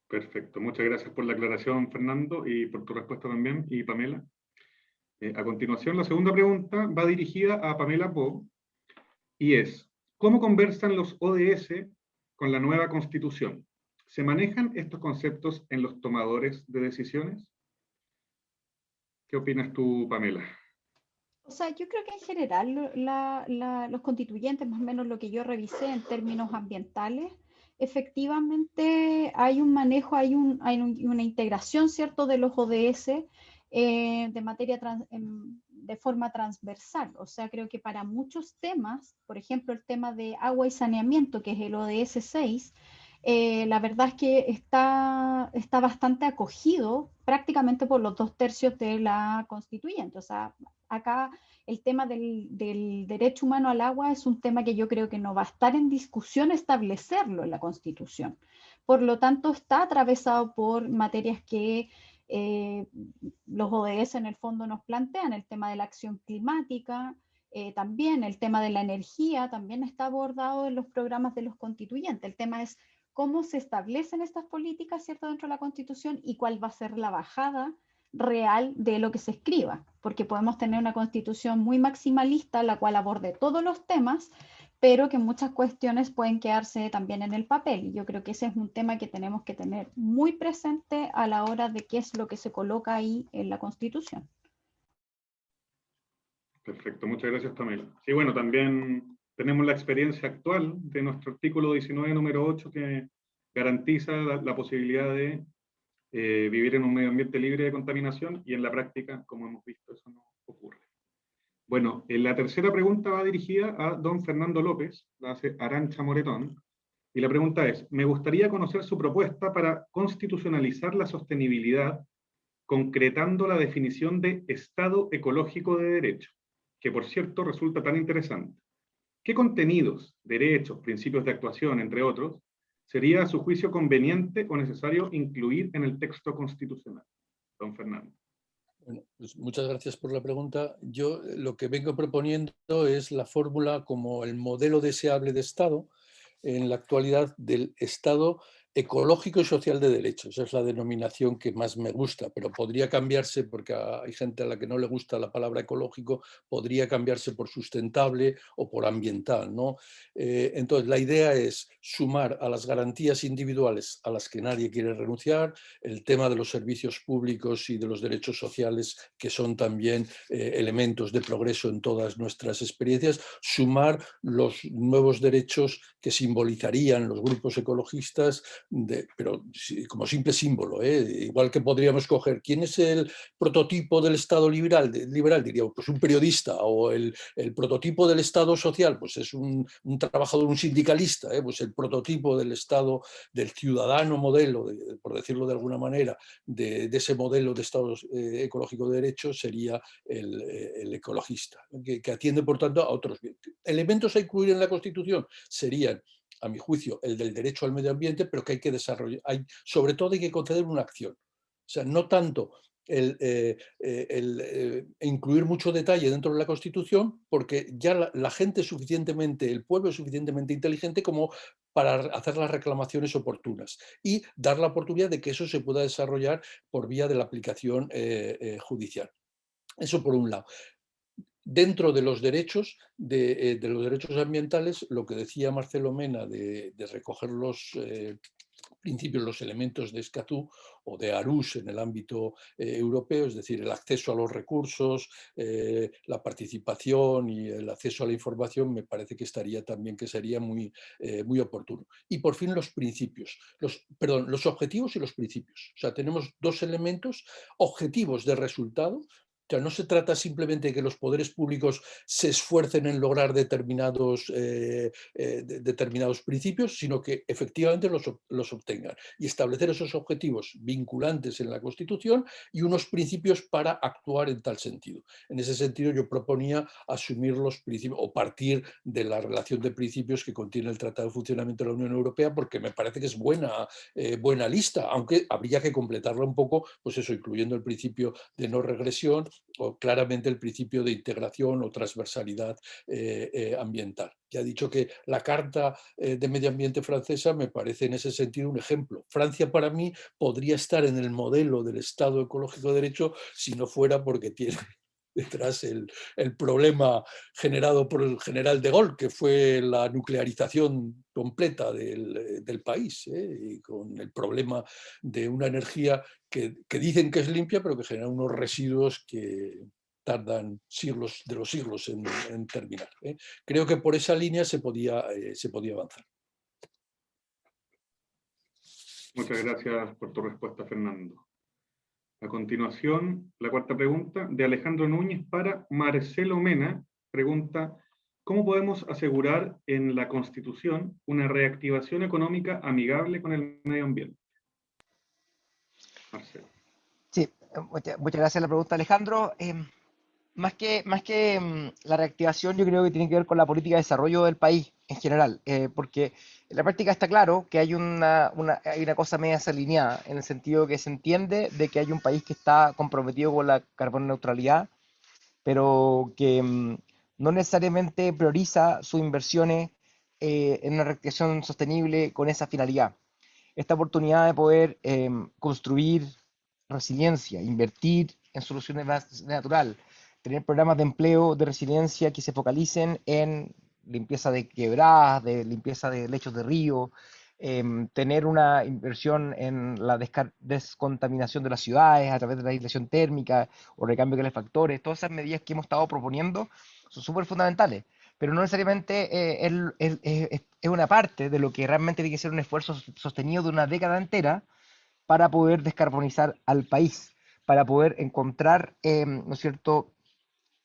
Perfecto, muchas gracias por la aclaración, Fernando, y por tu respuesta también, y Pamela. A continuación, la segunda pregunta va dirigida a Pamela Po, y es, ¿cómo conversan los ODS con la nueva Constitución? ¿Se manejan estos conceptos en los tomadores de decisiones? ¿Qué opinas tú, Pamela? O sea, yo creo que en general los constituyentes, más o menos lo que yo revisé en términos ambientales, efectivamente hay un manejo, una integración, ¿cierto?, de los ODS de forma transversal. O sea, creo que para muchos temas, por ejemplo, el tema de agua y saneamiento, que es el ODS 6, la verdad es que está bastante acogido prácticamente por los 2/3 de la constituyente. O sea, acá el tema del derecho humano al agua es un tema que yo creo que no va a estar en discusión establecerlo en la Constitución. Por lo tanto, está atravesado por materias que los ODS en el fondo nos plantean, el tema de la acción climática, también el tema de la energía, también está abordado en los programas de los constituyentes. El tema es cómo se establecen estas políticas, ¿cierto?, dentro de la Constitución y cuál va a ser la bajada real de lo que se escriba, porque podemos tener una Constitución muy maximalista, la cual aborde todos los temas, pero que muchas cuestiones pueden quedarse también en el papel. Y yo creo que ese es un tema que tenemos que tener muy presente a la hora de qué es lo que se coloca ahí en la Constitución. Perfecto, muchas gracias, Pamela. Sí, bueno, también tenemos la experiencia actual de nuestro artículo 19, número 8, que garantiza la posibilidad de vivir en un medio ambiente libre de contaminación, y en la práctica, como hemos visto, eso no ocurre. Bueno, la tercera pregunta va dirigida a don Fernando López, la hace Arantxa Moretón, y la pregunta es, me gustaría conocer su propuesta para constitucionalizar la sostenibilidad, concretando la definición de Estado ecológico de derecho, que por cierto resulta tan interesante. ¿Qué contenidos, derechos, principios de actuación, entre otros, sería a su juicio conveniente o necesario incluir en el texto constitucional? Don Fernando. Bueno, pues muchas gracias por la pregunta. Yo lo que vengo proponiendo es la fórmula como el modelo deseable de Estado en la actualidad del Estado ecológico y social de derecho. Esa es la denominación que más me gusta, pero podría cambiarse, porque hay gente a la que no le gusta la palabra ecológico, podría cambiarse por sustentable o por ambiental, ¿no? Entonces, la idea es sumar a las garantías individuales a las que nadie quiere renunciar, el tema de los servicios públicos y de los derechos sociales, que son también elementos de progreso en todas nuestras experiencias, sumar los nuevos derechos que simbolizarían los grupos ecologistas, pero como simple símbolo, igual que podríamos coger quién es el prototipo del Estado liberal, diríamos, pues un periodista, o el prototipo del Estado social, pues es un trabajador, un sindicalista, pues el prototipo del Estado, del ciudadano modelo, por decirlo de alguna manera, de ese modelo de Estado ecológico de derecho sería el ecologista, que atiende por tanto a otros elementos a incluir en la Constitución. Serían, a mi juicio, el del derecho al medio ambiente, pero que hay que desarrollar, sobre todo hay que conceder una acción. O sea, no tanto incluir mucho detalle dentro de la Constitución, porque ya la gente es suficientemente, el pueblo es suficientemente inteligente como para hacer las reclamaciones oportunas y dar la oportunidad de que eso se pueda desarrollar por vía de la aplicación judicial. Eso por un lado. Dentro de los derechos, de los derechos ambientales, lo que decía Marcelo Mena de recoger los principios, los elementos de Escazú o de Arús en el ámbito europeo, es decir, el acceso a los recursos, la participación y el acceso a la información, me parece que estaría también, que sería muy, muy oportuno. Y por fin los principios, los objetivos y los principios. O sea, tenemos dos elementos: objetivos de resultado. O sea, no se trata simplemente de que los poderes públicos se esfuercen en lograr determinados principios, sino que efectivamente los obtengan y establecer esos objetivos vinculantes en la Constitución y unos principios para actuar en tal sentido. En ese sentido, yo proponía asumir los principios o partir de la relación de principios que contiene el Tratado de Funcionamiento de la Unión Europea, porque me parece que es buena lista, aunque habría que completarla un poco, pues eso, incluyendo el principio de no regresión o claramente el principio de integración o transversalidad ambiental. Ya he dicho que la Carta de Medio Ambiente francesa me parece en ese sentido un ejemplo. Francia para mí podría estar en el modelo del Estado ecológico de derecho si no fuera porque tiene detrás el problema generado por el general de Gaulle, que fue la nuclearización completa del país, y con el problema de una energía que dicen que es limpia, pero que genera unos residuos que tardan siglos de los siglos en terminar. Creo que por esa línea se podía avanzar. Muchas gracias por tu respuesta, Fernando. A continuación, la cuarta pregunta de Alejandro Núñez para Marcelo Mena. Pregunta: ¿cómo podemos asegurar en la Constitución una reactivación económica amigable con el medio ambiente? Marcelo. Sí, muchas gracias por la pregunta, Alejandro. Más que la reactivación, yo creo que tiene que ver con la política de desarrollo del país en general, porque en la práctica está claro que hay hay una cosa media desalineada, en el sentido que se entiende de que hay un país que está comprometido con la carbono neutralidad, pero que no necesariamente prioriza sus inversiones en una reactivación sostenible con esa finalidad. Esta oportunidad de poder construir resiliencia, invertir en soluciones naturales, tener programas de empleo de resiliencia que se focalicen en limpieza de quebradas, de limpieza de lechos de río, tener una inversión en la descontaminación de las ciudades a través de la aislación térmica o recambio de calefactores. Todas esas medidas que hemos estado proponiendo son súper fundamentales, pero no necesariamente es una parte de lo que realmente tiene que ser un esfuerzo sostenido de una década entera para poder descarbonizar al país, para poder encontrar, ¿no es cierto?,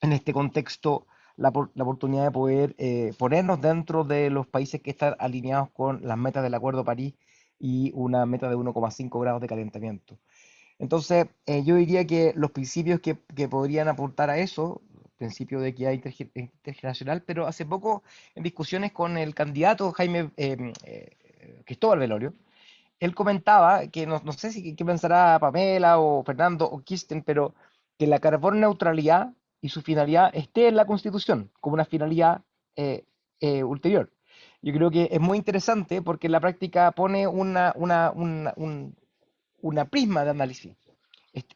en este contexto, la oportunidad de poder ponernos dentro de los países que están alineados con las metas del Acuerdo de París y una meta de 1,5 grados de calentamiento. Entonces, yo diría que los principios que podrían aportar a eso, principio de equidad intergeneracional, pero hace poco en discusiones con el candidato Jaime Cristóbal Velorio, él comentaba que no sé si qué pensará Pamela o Fernando o Kirsten, pero que la carbono neutralidad y su finalidad esté en la Constitución como una finalidad ulterior. Yo creo que es muy interesante porque en la práctica pone una prisma de análisis.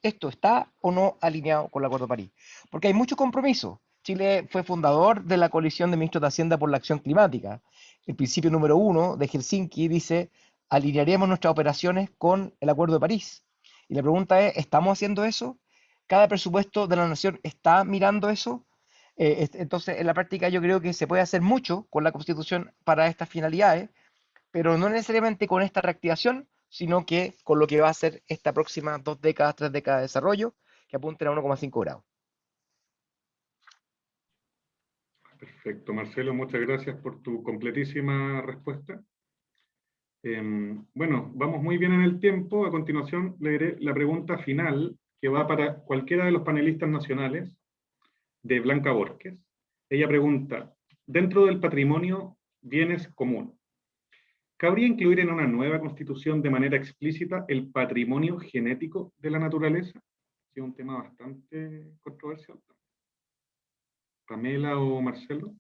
¿Esto está o no alineado con el Acuerdo de París? Porque hay muchos compromisos. Chile fue fundador de la Coalición de Ministros de Hacienda por la Acción Climática. El principio número 1 de Helsinki dice: alinearemos nuestras operaciones con el Acuerdo de París. Y la pregunta es, ¿estamos haciendo eso? ¿Cada presupuesto de la nación está mirando eso? Entonces, en la práctica yo creo que se puede hacer mucho con la Constitución para estas finalidades, pero no necesariamente con esta reactivación, sino que con lo que va a ser esta próxima 2 décadas, 3 décadas de desarrollo, que apunten a 1,5 grados. Perfecto, Marcelo, muchas gracias por tu completísima respuesta. Bueno, vamos muy bien en el tiempo. A continuación leeré la pregunta final, que va para cualquiera de los panelistas nacionales, de Blanca Borges. Ella pregunta: dentro del patrimonio bienes comunes, ¿cabría incluir en una nueva constitución de manera explícita el patrimonio genético de la naturaleza? Es un tema bastante controversial. ¿Pamela o Marcelo?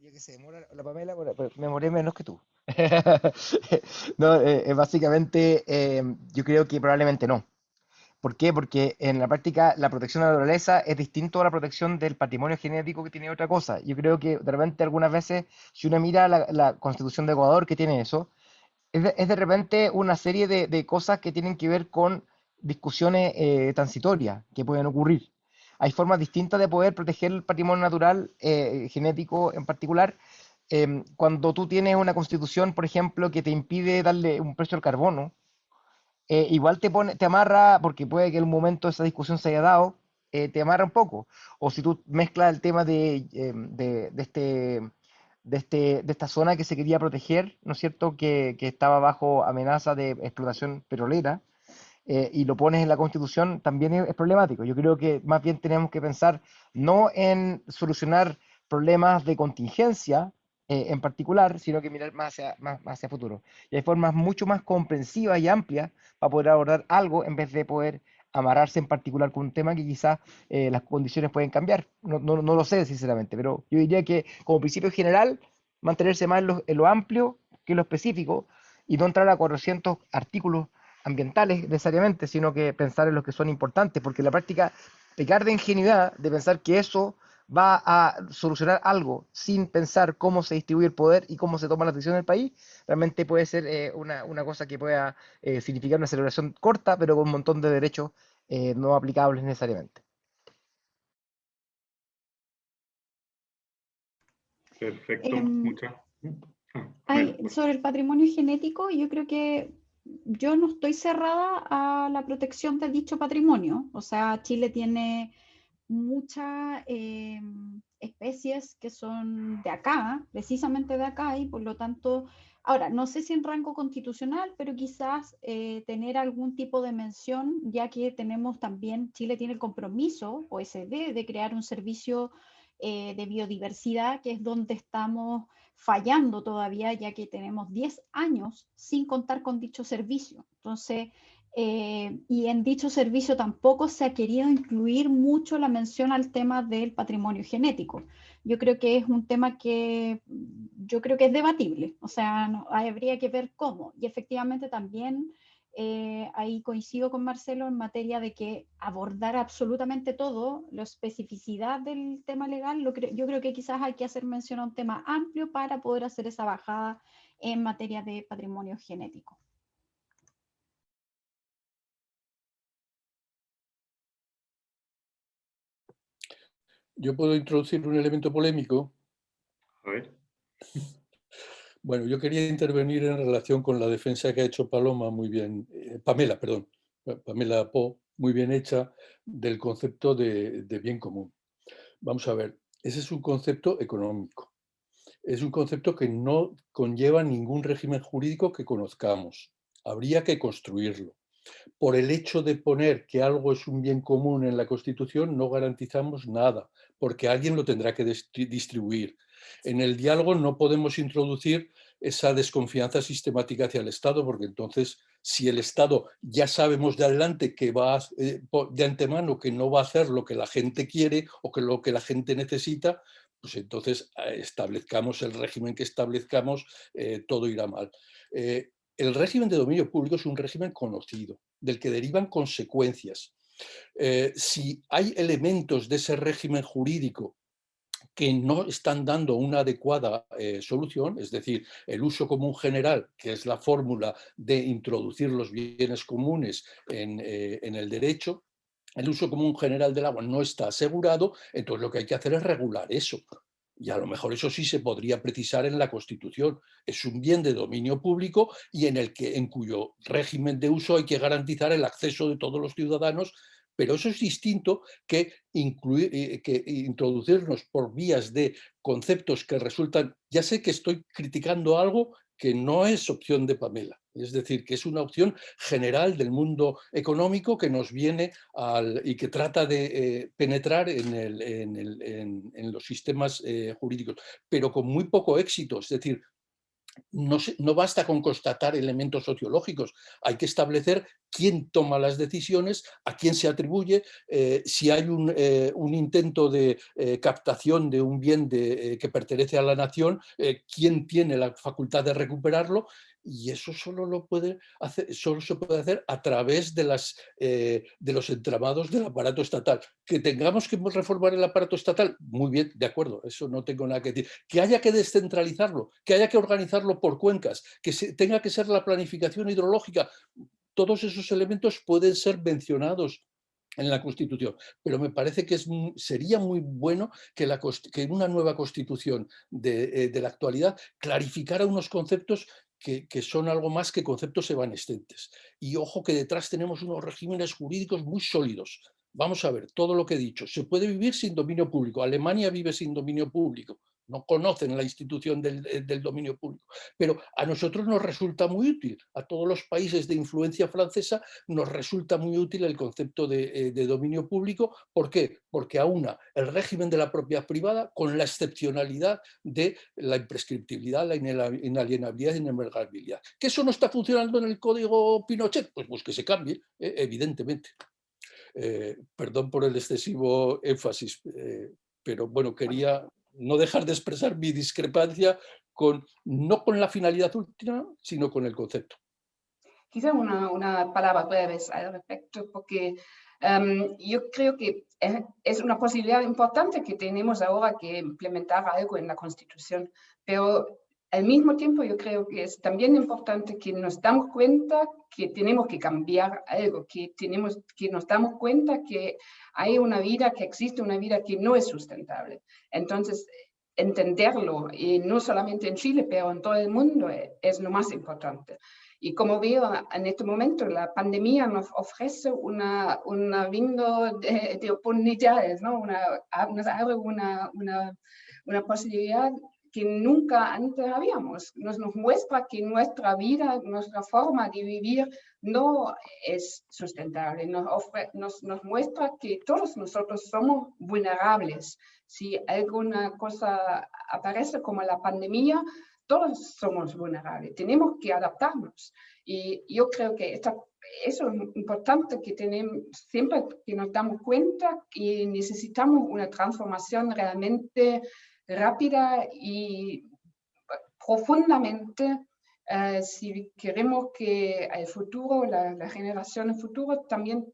Ya que se demora la Pamela, bueno, pues me demoré menos que tú. No, básicamente yo creo que probablemente no. ¿Por qué? Porque en la práctica la protección de la naturaleza es distinto a la protección del patrimonio genético, que tiene otra cosa. Yo creo que de repente algunas veces, si uno mira la Constitución de Ecuador, que tiene eso, es de repente una serie de cosas que tienen que ver con discusiones transitorias que pueden ocurrir. Hay formas distintas de poder proteger el patrimonio natural, genético en particular. Cuando tú tienes una constitución, por ejemplo, que te impide darle un precio al carbono, igual te amarra, porque puede que en un momento esa discusión se haya dado, te amarra un poco. O si tú mezclas el tema de esta zona que se quería proteger, ¿no es cierto?, que estaba bajo amenaza de explotación petrolera, y lo pones en la Constitución, también es problemático. Yo creo que más bien tenemos que pensar no en solucionar problemas de contingencia en particular, sino que mirar más hacia futuro. Y hay formas mucho más comprensivas y amplias para poder abordar algo en vez de poder amarrarse en particular con un tema que quizás las condiciones pueden cambiar. No lo sé, sinceramente, pero yo diría que como principio general, mantenerse más en lo amplio que en lo específico y no entrar a 400 artículos ambientales necesariamente, sino que pensar en los que son importantes, porque en la práctica pecar de ingenuidad, de pensar que eso va a solucionar algo sin pensar cómo se distribuye el poder y cómo se toman las decisiones del país, realmente puede ser una cosa que pueda significar una celebración corta, pero con un montón de derechos no aplicables necesariamente. Perfecto, muchas. Sobre el patrimonio genético, yo creo que yo no estoy cerrada a la protección de dicho patrimonio. O sea, Chile tiene muchas especies que son de acá, precisamente de acá, y por lo tanto, ahora, no sé si en rango constitucional, pero quizás tener algún tipo de mención, ya que tenemos también, Chile tiene el compromiso, OSD, de crear un servicio de biodiversidad, que es donde estamos fallando todavía, ya que tenemos 10 años sin contar con dicho servicio. Entonces, y en dicho servicio tampoco se ha querido incluir mucho la mención al tema del patrimonio genético. Yo creo que es un tema que yo creo que es debatible, o sea, habría que ver cómo. Y efectivamente también ahí coincido con Marcelo en materia de que abordar absolutamente todo, la especificidad del tema legal, yo creo que quizás hay que hacer mención a un tema amplio para poder hacer esa bajada en materia de patrimonio genético. Yo puedo introducir un elemento polémico. A ver. Bueno, yo quería intervenir en relación con la defensa que ha hecho Pamela, Pamela Po, muy bien hecha, del concepto de bien común. Vamos a ver, ese es un concepto económico. Es un concepto que no conlleva ningún régimen jurídico que conozcamos. Habría que construirlo. Por el hecho de poner que algo es un bien común en la Constitución, no garantizamos nada, porque alguien lo tendrá que distribuir. En el diálogo no podemos introducir esa desconfianza sistemática hacia el Estado, porque entonces, si el Estado ya sabemos de adelante que va de antemano que no va a hacer lo que la gente quiere o que lo que la gente necesita, pues entonces establezcamos el régimen que establezcamos, todo irá mal. El régimen de dominio público es un régimen conocido, del que derivan consecuencias. Si hay elementos de ese régimen jurídico que no están dando una adecuada solución, es decir, el uso común general, que es la fórmula de introducir los bienes comunes en el derecho, el uso común general del agua no está asegurado, entonces lo que hay que hacer es regular eso. Y a lo mejor eso sí se podría precisar en la Constitución. Es un bien de dominio público y en cuyo régimen de uso hay que garantizar el acceso de todos los ciudadanos, pero eso es distinto que introducirnos por vías de conceptos que resultan... Ya sé que estoy criticando algo que no es opción de Pamela, es decir, que es una opción general del mundo económico que nos viene y que trata de penetrar en los sistemas jurídicos, pero con muy poco éxito. Es decir, no basta con constatar elementos sociológicos, hay que establecer quién toma las decisiones, a quién se atribuye, si hay un intento de captación de un bien que pertenece a la nación, quién tiene la facultad de recuperarlo, y eso solo se puede hacer a través de los entramados del aparato estatal. Que tengamos que reformar el aparato estatal, muy bien, de acuerdo, eso no tengo nada que decir. Que haya que descentralizarlo, que haya que organizarlo por cuencas, que tenga que ser la planificación hidrológica, todos esos elementos pueden ser mencionados en la Constitución, pero me parece que sería muy bueno que una nueva Constitución de la actualidad clarificara unos conceptos que son algo más que conceptos evanescentes. Y ojo que detrás tenemos unos regímenes jurídicos muy sólidos. Vamos a ver, todo lo que he dicho. Se puede vivir sin dominio público. Alemania vive sin dominio público. No conocen la institución del dominio público. Pero a nosotros nos resulta muy útil. A todos los países de influencia francesa nos resulta muy útil el concepto de dominio público. ¿Por qué? Porque aúna el régimen de la propiedad privada con la excepcionalidad de la imprescriptibilidad, la inalienabilidad y inembargabilidad. ¿Que eso no está funcionando en el código Pinochet? Pues que se cambie, evidentemente. Perdón por el excesivo énfasis, pero bueno, quería no dejar de expresar mi discrepancia no con la finalidad última, sino con el concepto. Quizá una palabra breve al respecto, porque yo creo que es una posibilidad importante que tenemos ahora que implementar algo en la Constitución, pero al mismo tiempo yo creo que es también importante que nos damos cuenta que tenemos que cambiar algo, que nos damos cuenta que hay una vida, que existe una vida que no es sustentable. Entonces, entenderlo, y no solamente en Chile, pero en todo el mundo, es lo más importante. Y como veo en este momento, la pandemia nos ofrece una window de oportunidades, ¿no? Nos abre una posibilidad que nunca antes habíamos. Nos muestra que nuestra vida, nuestra forma de vivir no es sustentable. Nos muestra que todos nosotros somos vulnerables. Si alguna cosa aparece como la pandemia, todos somos vulnerables. Tenemos que adaptarnos. Y yo creo que eso es importante, que tenemos, siempre que nos damos cuenta que necesitamos una transformación realmente rápida y profundamente, si queremos que el futuro, las generaciones futuras también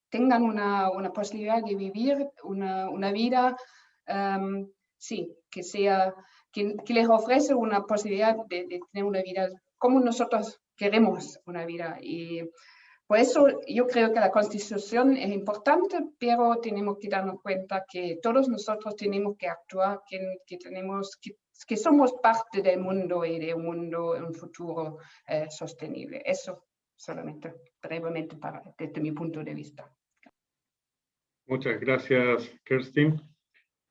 tengan una posibilidad de vivir una vida, sí, que les ofrece una posibilidad de tener una vida como nosotros queremos una vida. Y por eso yo creo que la Constitución es importante, pero tenemos que darnos cuenta que todos nosotros tenemos que actuar, que somos parte del mundo y de un futuro sostenible. Eso solamente brevemente desde mi punto de vista. Muchas gracias, Kerstin.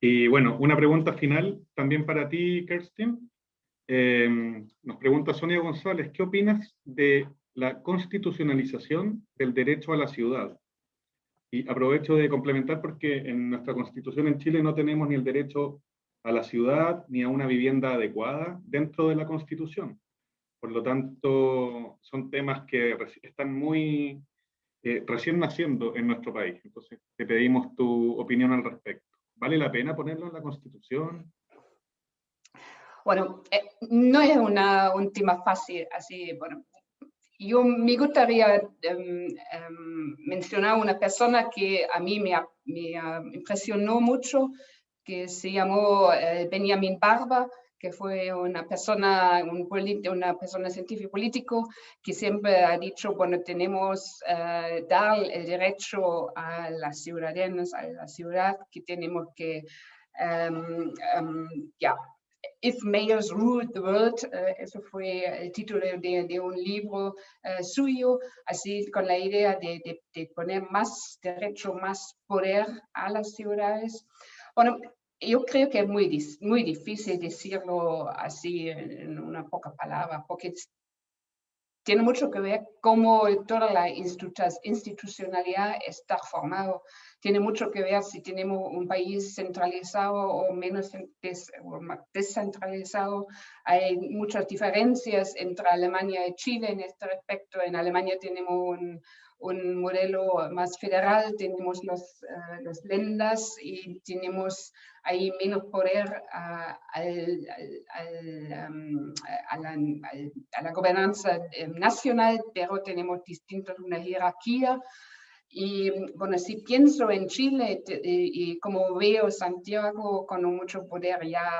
Y bueno, una pregunta final también para ti, Kerstin. Nos pregunta Sonia González, ¿qué opinas de la constitucionalización del derecho a la ciudad? Y aprovecho de complementar porque en nuestra Constitución en Chile no tenemos ni el derecho a la ciudad ni a una vivienda adecuada dentro de la Constitución. Por lo tanto, son temas que están muy recién naciendo en nuestro país. Entonces, te pedimos tu opinión al respecto. ¿Vale la pena ponerlo en la Constitución? Bueno, no es un tema fácil, así, bueno. Yo me gustaría mencionar una persona que a mí me impresionó mucho, que se llamó Benjamin Barba, que fue una persona científico político, que siempre ha dicho, bueno, tenemos dar el derecho a las ciudadanas, a la ciudad, que tenemos que, If Mayors Ruled the World, eso fue el título de un libro suyo, así con la idea de poner más derecho, más poder a las ciudades. Bueno, yo creo que es muy difícil decirlo así en una poca palabra, porque tiene mucho que ver cómo toda la institucionalidad está formada. Tiene mucho que ver si tenemos un país centralizado o menos descentralizado. Hay muchas diferencias entre Alemania y Chile en este respecto. En Alemania tenemos un modelo más federal, tenemos los lendas y tenemos ahí menos poder a la gobernanza nacional, pero tenemos una jerarquía. Y bueno, si pienso en Chile y como veo Santiago con mucho poder ya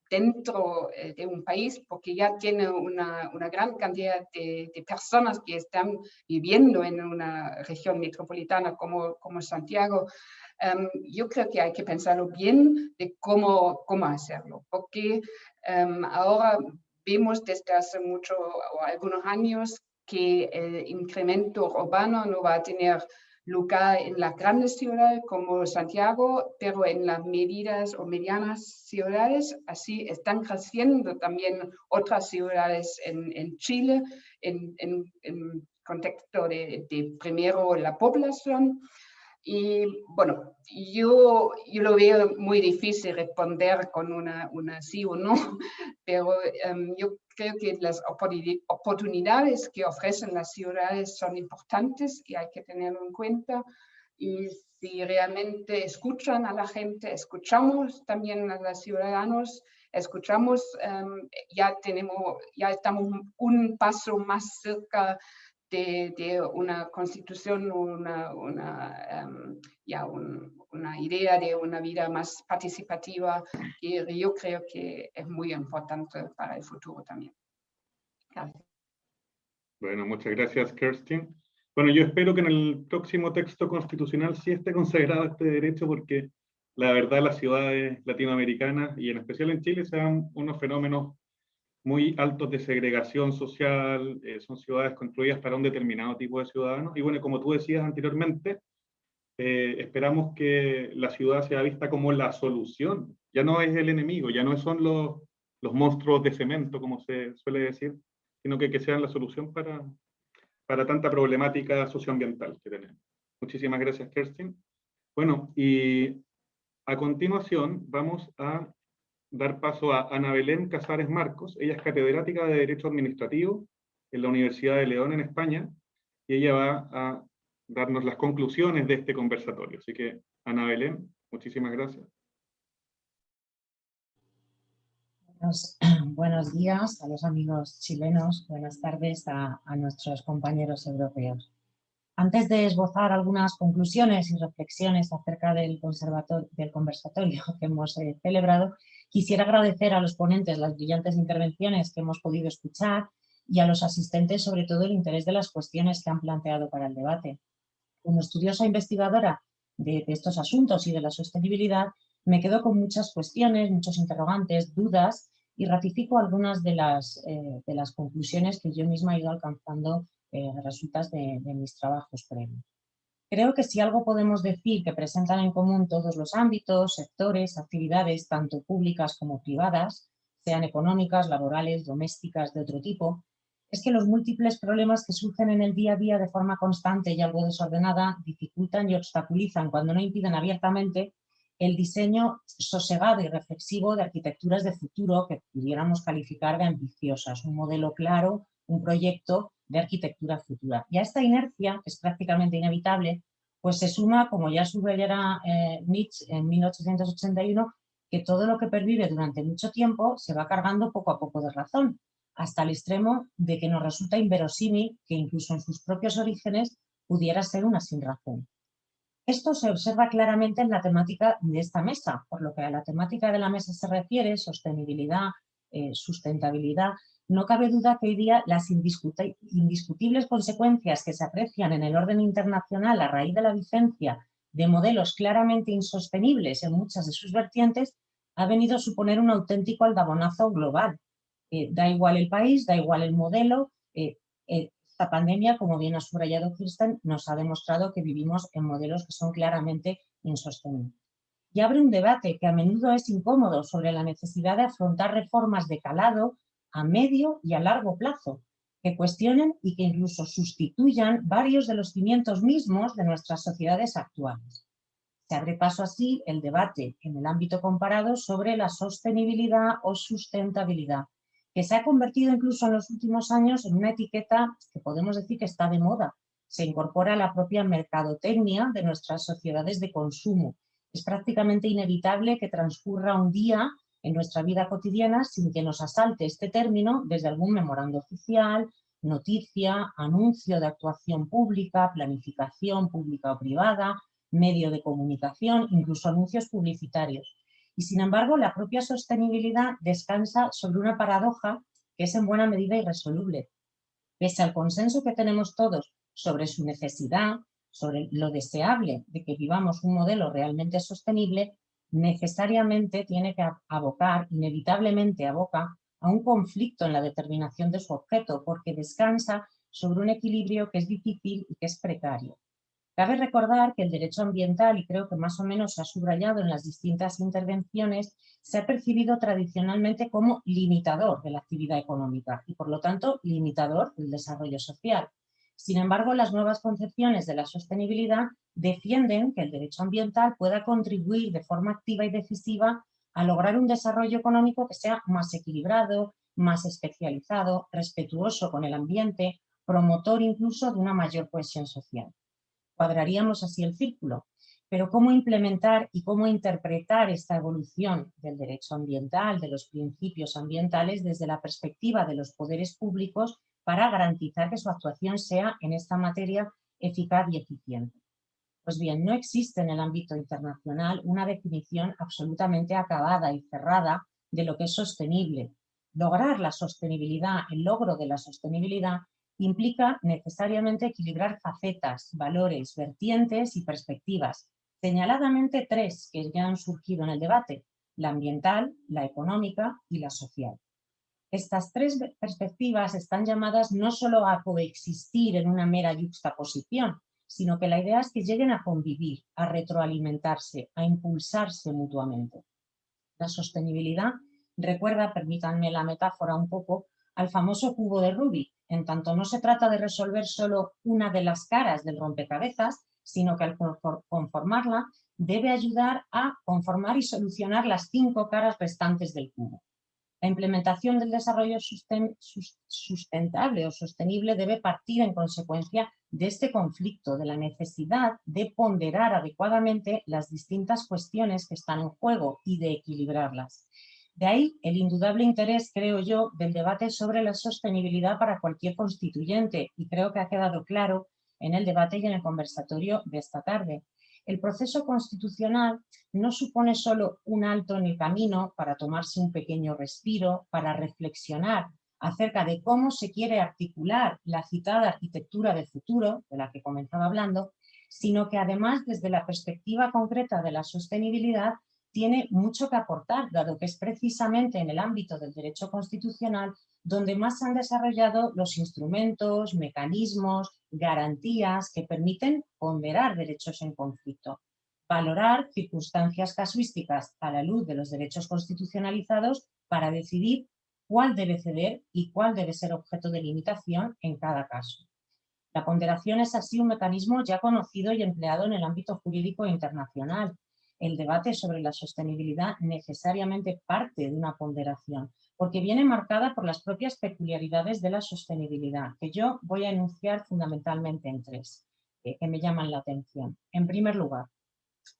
dentro de un país, porque ya tiene una gran cantidad de personas que están viviendo en una región metropolitana como Santiago, yo creo que hay que pensarlo bien de cómo hacerlo, porque ahora vemos desde hace mucho o algunos años que el incremento urbano no va a tener lugar en las grandes ciudades como Santiago, pero en las medidas o medianas ciudades, así están creciendo también otras ciudades en Chile, en contexto de primero la población. Y bueno, yo lo veo muy difícil responder con una sí o no, pero yo creo que las oportunidades que ofrecen las ciudades son importantes y hay que tenerlo en cuenta. Y si realmente escuchan a la gente, escuchamos también a los ciudadanos, escuchamos, ya estamos un paso más cerca de una constitución, una idea de una vida más participativa, que yo creo que es muy importante para el futuro también. Gracias. Bueno, muchas gracias, Kerstin. Bueno, yo espero que en el próximo texto constitucional sí esté consagrado este derecho, porque la verdad las ciudades latinoamericanas, y en especial en Chile, se dan unos fenómenos muy altos de segregación social, son ciudades construidas para un determinado tipo de ciudadanos, y bueno, como tú decías anteriormente, esperamos que la ciudad sea vista como la solución, ya no es el enemigo, ya no son los monstruos de cemento, como se suele decir, sino que sean la solución para tanta problemática socioambiental que tenemos. Muchísimas gracias, Kerstin. Bueno, y a continuación vamos a dar paso a Ana Belén Casares Marcos. Ella es catedrática de Derecho Administrativo en la Universidad de León, en España, y ella va a darnos las conclusiones de este conversatorio. Así que, Ana Belén, muchísimas gracias. Buenos días a los amigos chilenos, buenas tardes a nuestros compañeros europeos. Antes de esbozar algunas conclusiones y reflexiones acerca del conversatorio que hemos celebrado, quisiera agradecer a los ponentes las brillantes intervenciones que hemos podido escuchar y a los asistentes sobre todo el interés de las cuestiones que han planteado para el debate. Como estudiosa investigadora de estos asuntos y de la sostenibilidad, me quedo con muchas cuestiones, muchos interrogantes, dudas, y ratifico algunas de las conclusiones que yo misma he ido alcanzando resultas de mis trabajos previos. Creo que si algo podemos decir que presentan en común todos los ámbitos, sectores, actividades, tanto públicas como privadas, sean económicas, laborales, domésticas, de otro tipo, es que los múltiples problemas que surgen en el día a día de forma constante y algo desordenada dificultan y obstaculizan, cuando no impiden abiertamente, el diseño sosegado y reflexivo de arquitecturas de futuro que pudiéramos calificar de ambiciosas, un modelo claro, un proyecto de arquitectura futura. Y a esta inercia, que es prácticamente inevitable, pues se suma, como ya subrayara Nietzsche en 1881, que todo lo que pervive durante mucho tiempo se va cargando poco a poco de razón, hasta el extremo de que nos resulta inverosímil que incluso en sus propios orígenes pudiera ser una sinrazón. Esto se observa claramente en la temática de esta mesa, por lo que a la temática de la mesa se refiere, sostenibilidad, sustentabilidad. No cabe duda que hoy día las indiscutibles consecuencias que se aprecian en el orden internacional a raíz de la vigencia de modelos claramente insostenibles en muchas de sus vertientes ha venido a suponer un auténtico aldabonazo global. Da igual el país, da igual el modelo. Esta pandemia, como bien ha subrayado Kirsten, nos ha demostrado que vivimos en modelos que son claramente insostenibles. Y abre un debate que a menudo es incómodo sobre la necesidad de afrontar reformas de calado a medio y a largo plazo, que cuestionen y que incluso sustituyan varios de los cimientos mismos de nuestras sociedades actuales. Se abre paso así el debate en el ámbito comparado sobre la sostenibilidad o sustentabilidad, que se ha convertido incluso en los últimos años en una etiqueta que podemos decir que está de moda. Se incorpora a la propia mercadotecnia de nuestras sociedades de consumo. Es prácticamente inevitable que transcurra un día en nuestra vida cotidiana sin que nos asalte este término desde algún memorando oficial, noticia, anuncio de actuación pública, planificación pública o privada, medio de comunicación, incluso anuncios publicitarios. Y sin embargo, la propia sostenibilidad descansa sobre una paradoja que es en buena medida irresoluble. Pese al consenso que tenemos todos sobre su necesidad, sobre lo deseable de que vivamos un modelo realmente sostenible, necesariamente tiene que abocar, inevitablemente aboca, a un conflicto en la determinación de su objeto, porque descansa sobre un equilibrio que es difícil y que es precario. Cabe recordar que el derecho ambiental, y creo que más o menos se ha subrayado en las distintas intervenciones, se ha percibido tradicionalmente como limitador de la actividad económica y, por lo tanto, limitador del desarrollo social. Sin embargo, las nuevas concepciones de la sostenibilidad defienden que el derecho ambiental pueda contribuir de forma activa y decisiva a lograr un desarrollo económico que sea más equilibrado, más especializado, respetuoso con el ambiente, promotor incluso de una mayor cohesión social. Cuadraríamos así el círculo. Pero ¿cómo implementar y cómo interpretar esta evolución del derecho ambiental, de los principios ambientales, desde la perspectiva de los poderes públicos para garantizar que su actuación sea en esta materia eficaz y eficiente? Pues bien, no existe en el ámbito internacional una definición absolutamente acabada y cerrada de lo que es sostenible. Lograr la sostenibilidad, el logro de la sostenibilidad, implica necesariamente equilibrar facetas, valores, vertientes y perspectivas. Señaladamente tres que ya han surgido en el debate: la ambiental, la económica y la social. Estas tres perspectivas están llamadas no solo a coexistir en una mera yuxtaposición, sino que la idea es que lleguen a convivir, a retroalimentarse, a impulsarse mutuamente. La sostenibilidad recuerda, permítanme la metáfora un poco, al famoso cubo de Rubik, en tanto no se trata de resolver solo una de las caras del rompecabezas, sino que al conformarla debe ayudar a conformar y solucionar las 5 caras restantes del cubo. La implementación del desarrollo sustentable o sostenible debe partir en consecuencia de este conflicto, de la necesidad de ponderar adecuadamente las distintas cuestiones que están en juego y de equilibrarlas. De ahí el indudable interés, creo yo, del debate sobre la sostenibilidad para cualquier constituyente, y creo que ha quedado claro en el debate y en el conversatorio de esta tarde. El proceso constitucional no supone solo un alto en el camino para tomarse un pequeño respiro, para reflexionar acerca de cómo se quiere articular la citada arquitectura de futuro, de la que comenzaba hablando, sino que además desde la perspectiva concreta de la sostenibilidad tiene mucho que aportar, dado que es precisamente en el ámbito del derecho constitucional donde más se han desarrollado los instrumentos, mecanismos, garantías que permiten ponderar derechos en conflicto, valorar circunstancias casuísticas a la luz de los derechos constitucionalizados para decidir cuál debe ceder y cuál debe ser objeto de limitación en cada caso. La ponderación es así un mecanismo ya conocido y empleado en el ámbito jurídico internacional. El debate sobre la sostenibilidad necesariamente parte de una ponderación, porque viene marcada por las propias peculiaridades de la sostenibilidad, que yo voy a enunciar fundamentalmente en 3, que me llaman la atención. En primer lugar,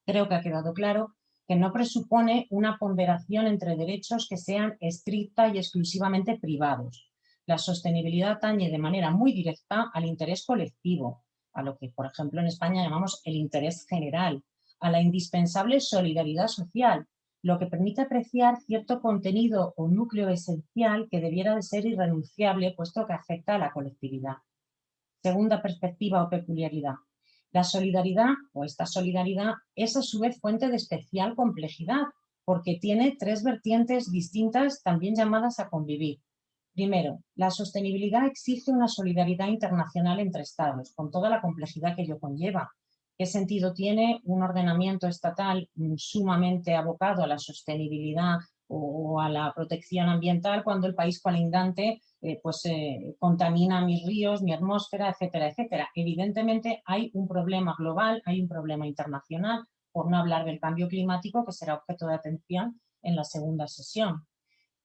creo que ha quedado claro que no presupone una ponderación entre derechos que sean estricta y exclusivamente privados. La sostenibilidad atañe de manera muy directa al interés colectivo, a lo que, por ejemplo, en España llamamos el interés general, a la indispensable solidaridad social, lo que permite apreciar cierto contenido o núcleo esencial que debiera de ser irrenunciable puesto que afecta a la colectividad. Segunda perspectiva o peculiaridad. La solidaridad o esta solidaridad es a su vez fuente de especial complejidad porque tiene 3 vertientes distintas también llamadas a convivir. Primero, la sostenibilidad exige una solidaridad internacional entre Estados, con toda la complejidad que ello conlleva. ¿Qué sentido tiene un ordenamiento estatal sumamente abocado a la sostenibilidad o a la protección ambiental cuando el país colindante contamina mis ríos, mi atmósfera, etcétera, etcétera? Evidentemente hay un problema global, hay un problema internacional, por no hablar del cambio climático, que será objeto de atención en la segunda sesión.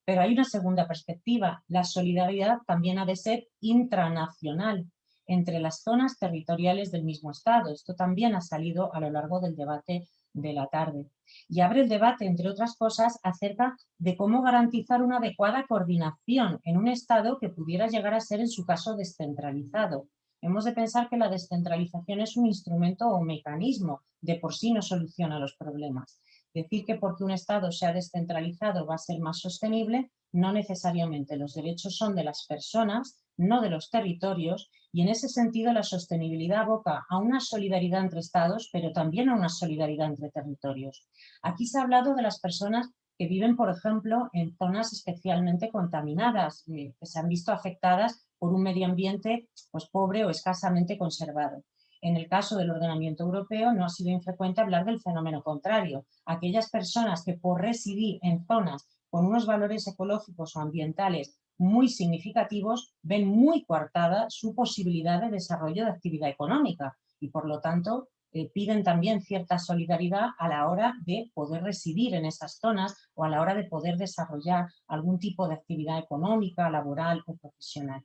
Pero hay una segunda perspectiva. La solidaridad también ha de ser intranacional entre las zonas territoriales del mismo Estado. Esto también ha salido a lo largo del debate de la tarde. Y abre el debate, entre otras cosas, acerca de cómo garantizar una adecuada coordinación en un Estado que pudiera llegar a ser, en su caso, descentralizado. Hemos de pensar que la descentralización es un instrumento o mecanismo, de por sí no soluciona los problemas. Decir que porque un Estado sea descentralizado va a ser más sostenible, no necesariamente. Los derechos son de las personas, no de los territorios, y en ese sentido la sostenibilidad aboca a una solidaridad entre Estados, pero también a una solidaridad entre territorios. Aquí se ha hablado de las personas que viven, por ejemplo, en zonas especialmente contaminadas, que se han visto afectadas por un medio ambiente pues, pobre o escasamente conservado. En el caso del ordenamiento europeo no ha sido infrecuente hablar del fenómeno contrario. Aquellas personas que por residir en zonas con unos valores ecológicos o ambientales muy significativos ven muy coartada su posibilidad de desarrollo de actividad económica y por lo tanto piden también cierta solidaridad a la hora de poder residir en esas zonas o a la hora de poder desarrollar algún tipo de actividad económica, laboral o profesional.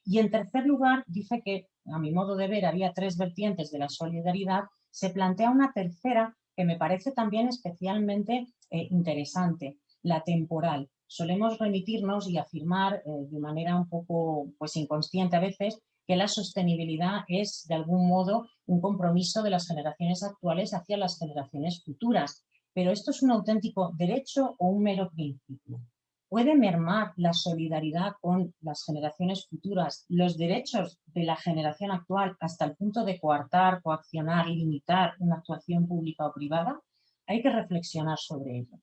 Y en tercer lugar, dice que, a mi modo de ver, había tres vertientes de la solidaridad. Se plantea una tercera que me parece también especialmente interesante, la temporal. Solemos remitirnos y afirmar de manera un poco pues, inconsciente a veces que la sostenibilidad es de algún modo un compromiso de las generaciones actuales hacia las generaciones futuras. Pero ¿esto es un auténtico derecho o un mero principio? ¿Puede mermar la solidaridad con las generaciones futuras los derechos de la generación actual hasta el punto de coartar, coaccionar, limitar una actuación pública o privada? Hay que reflexionar sobre ello.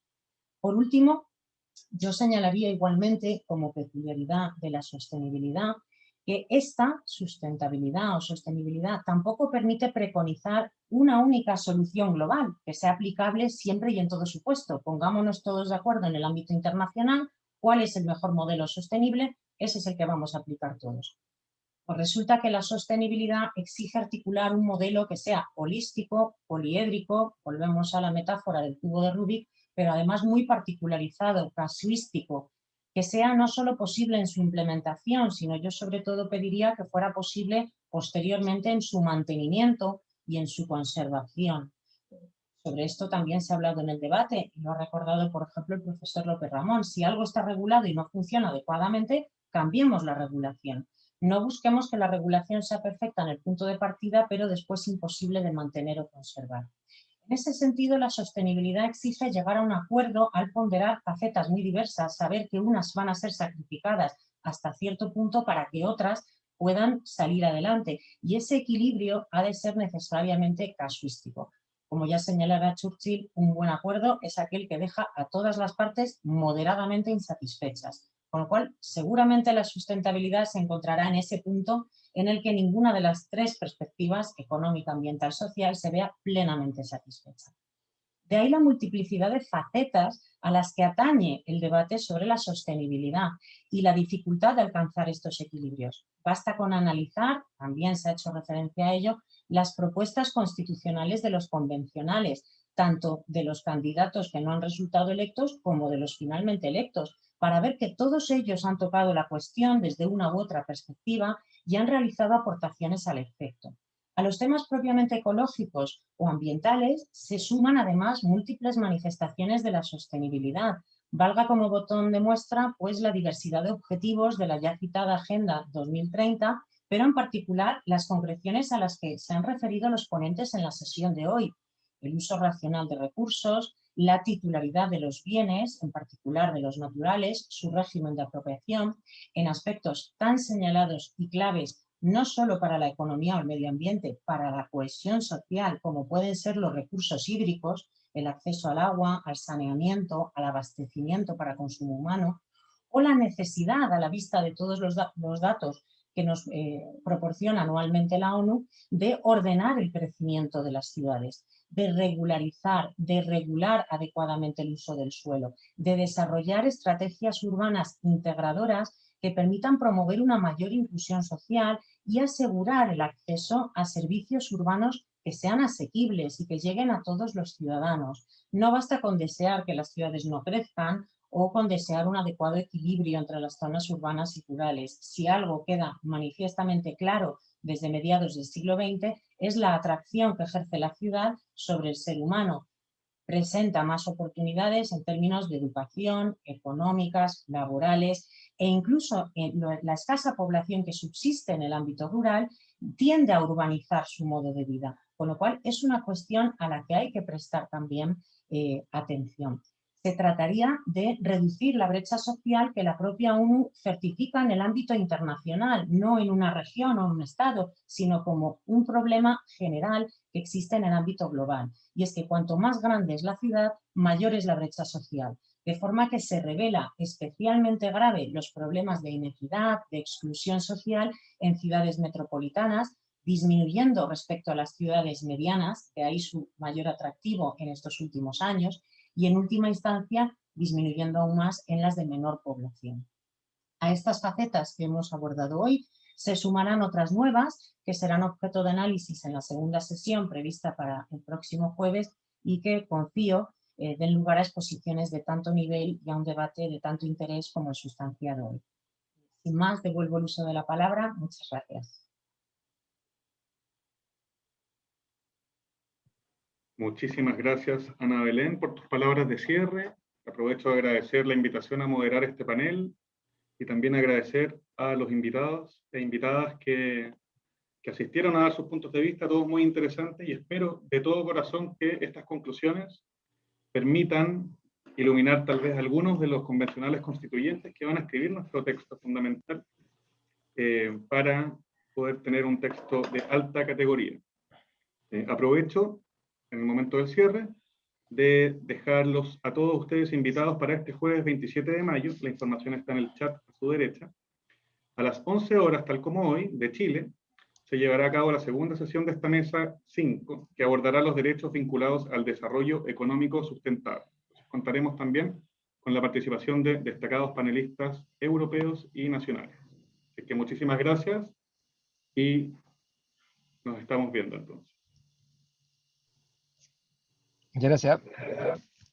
Por último, yo señalaría igualmente como peculiaridad de la sostenibilidad que esta sustentabilidad o sostenibilidad tampoco permite preconizar una única solución global que sea aplicable siempre y en todo su puesto. Pongámonos todos de acuerdo en el ámbito internacional cuál es el mejor modelo sostenible, ese es el que vamos a aplicar todos. Pues resulta que la sostenibilidad exige articular un modelo que sea holístico, poliédrico, volvemos a la metáfora del cubo de Rubik, pero además muy particularizado, casuístico, que sea no solo posible en su implementación, sino yo sobre todo pediría que fuera posible posteriormente en su mantenimiento y en su conservación. Sobre esto también se ha hablado en el debate y lo ha recordado, por ejemplo, el profesor López Ramón. Si algo está regulado y no funciona adecuadamente, cambiemos la regulación. No busquemos que la regulación sea perfecta en el punto de partida, pero después imposible de mantener o conservar. En ese sentido, la sostenibilidad exige llegar a un acuerdo al ponderar facetas muy diversas, saber que unas van a ser sacrificadas hasta cierto punto para que otras puedan salir adelante. Y ese equilibrio ha de ser necesariamente casuístico. Como ya señalara Churchill, un buen acuerdo es aquel que deja a todas las partes moderadamente insatisfechas. Con lo cual, seguramente la sustentabilidad se encontrará en ese punto en el que ninguna de las tres perspectivas, económica, ambiental, social, se vea plenamente satisfecha. De ahí la multiplicidad de facetas a las que atañe el debate sobre la sostenibilidad y la dificultad de alcanzar estos equilibrios. Basta con analizar, también se ha hecho referencia a ello, las propuestas constitucionales de los convencionales, tanto de los candidatos que no han resultado electos como de los finalmente electos, para ver que todos ellos han tocado la cuestión desde una u otra perspectiva y han realizado aportaciones al efecto. A los temas propiamente ecológicos o ambientales se suman además múltiples manifestaciones de la sostenibilidad. Valga como botón de muestra pues la diversidad de objetivos de la ya citada Agenda 2030, pero en particular las concreciones a las que se han referido los ponentes en la sesión de hoy. El uso racional de recursos, la titularidad de los bienes, en particular de los naturales, su régimen de apropiación, en aspectos tan señalados y claves no solo para la economía o el medio ambiente, para la cohesión social, como pueden ser los recursos hídricos, el acceso al agua, al saneamiento, al abastecimiento para consumo humano, o la necesidad, a la vista de todos los datos que nos proporciona anualmente la ONU, de ordenar el crecimiento de las ciudades, de regularizar, de regular adecuadamente el uso del suelo, de desarrollar estrategias urbanas integradoras que permitan promover una mayor inclusión social y asegurar el acceso a servicios urbanos que sean asequibles y que lleguen a todos los ciudadanos. No basta con desear que las ciudades no crezcan o con desear un adecuado equilibrio entre las zonas urbanas y rurales. Si algo queda manifiestamente claro desde mediados del siglo XX es la atracción que ejerce la ciudad sobre el ser humano. Presenta más oportunidades en términos de educación, económicas, laborales e incluso la escasa población que subsiste en el ámbito rural tiende a urbanizar su modo de vida, con lo cual es una cuestión a la que hay que prestar también atención. Se trataría de reducir la brecha social que la propia ONU certifica en el ámbito internacional, no en una región o en un estado, sino como un problema general que existe en el ámbito global. Y es que cuanto más grande es la ciudad, mayor es la brecha social. De forma que se revela especialmente grave los problemas de inequidad, de exclusión social en ciudades metropolitanas, disminuyendo respecto a las ciudades medianas, de ahí su mayor atractivo en estos últimos años, y en última instancia disminuyendo aún más en las de menor población. A estas facetas que hemos abordado hoy se sumarán otras nuevas que serán objeto de análisis en la segunda sesión prevista para el próximo jueves y que confío den lugar a exposiciones de tanto nivel y a un debate de tanto interés como el sustanciado hoy. Sin más, devuelvo el uso de la palabra. Muchas gracias. Muchísimas gracias, Ana Belén, por tus palabras de cierre. Aprovecho de agradecer la invitación a moderar este panel y también agradecer a los invitados e invitadas que asistieron a dar sus puntos de vista, todos muy interesantes, y espero de todo corazón que estas conclusiones permitan iluminar tal vez algunos de los convencionales constituyentes que van a escribir nuestro texto fundamental para poder tener un texto de alta categoría. Aprovecho en el momento del cierre de dejarlos a todos ustedes invitados para este jueves 27 de mayo, la información está en el chat a su derecha, a las 11 horas, tal como hoy, de Chile, se llevará a cabo la segunda sesión de esta mesa 5, que abordará los derechos vinculados al desarrollo económico sustentable. Contaremos también con la participación de destacados panelistas europeos y nacionales. Así que muchísimas gracias y nos estamos viendo entonces. Muchas gracias.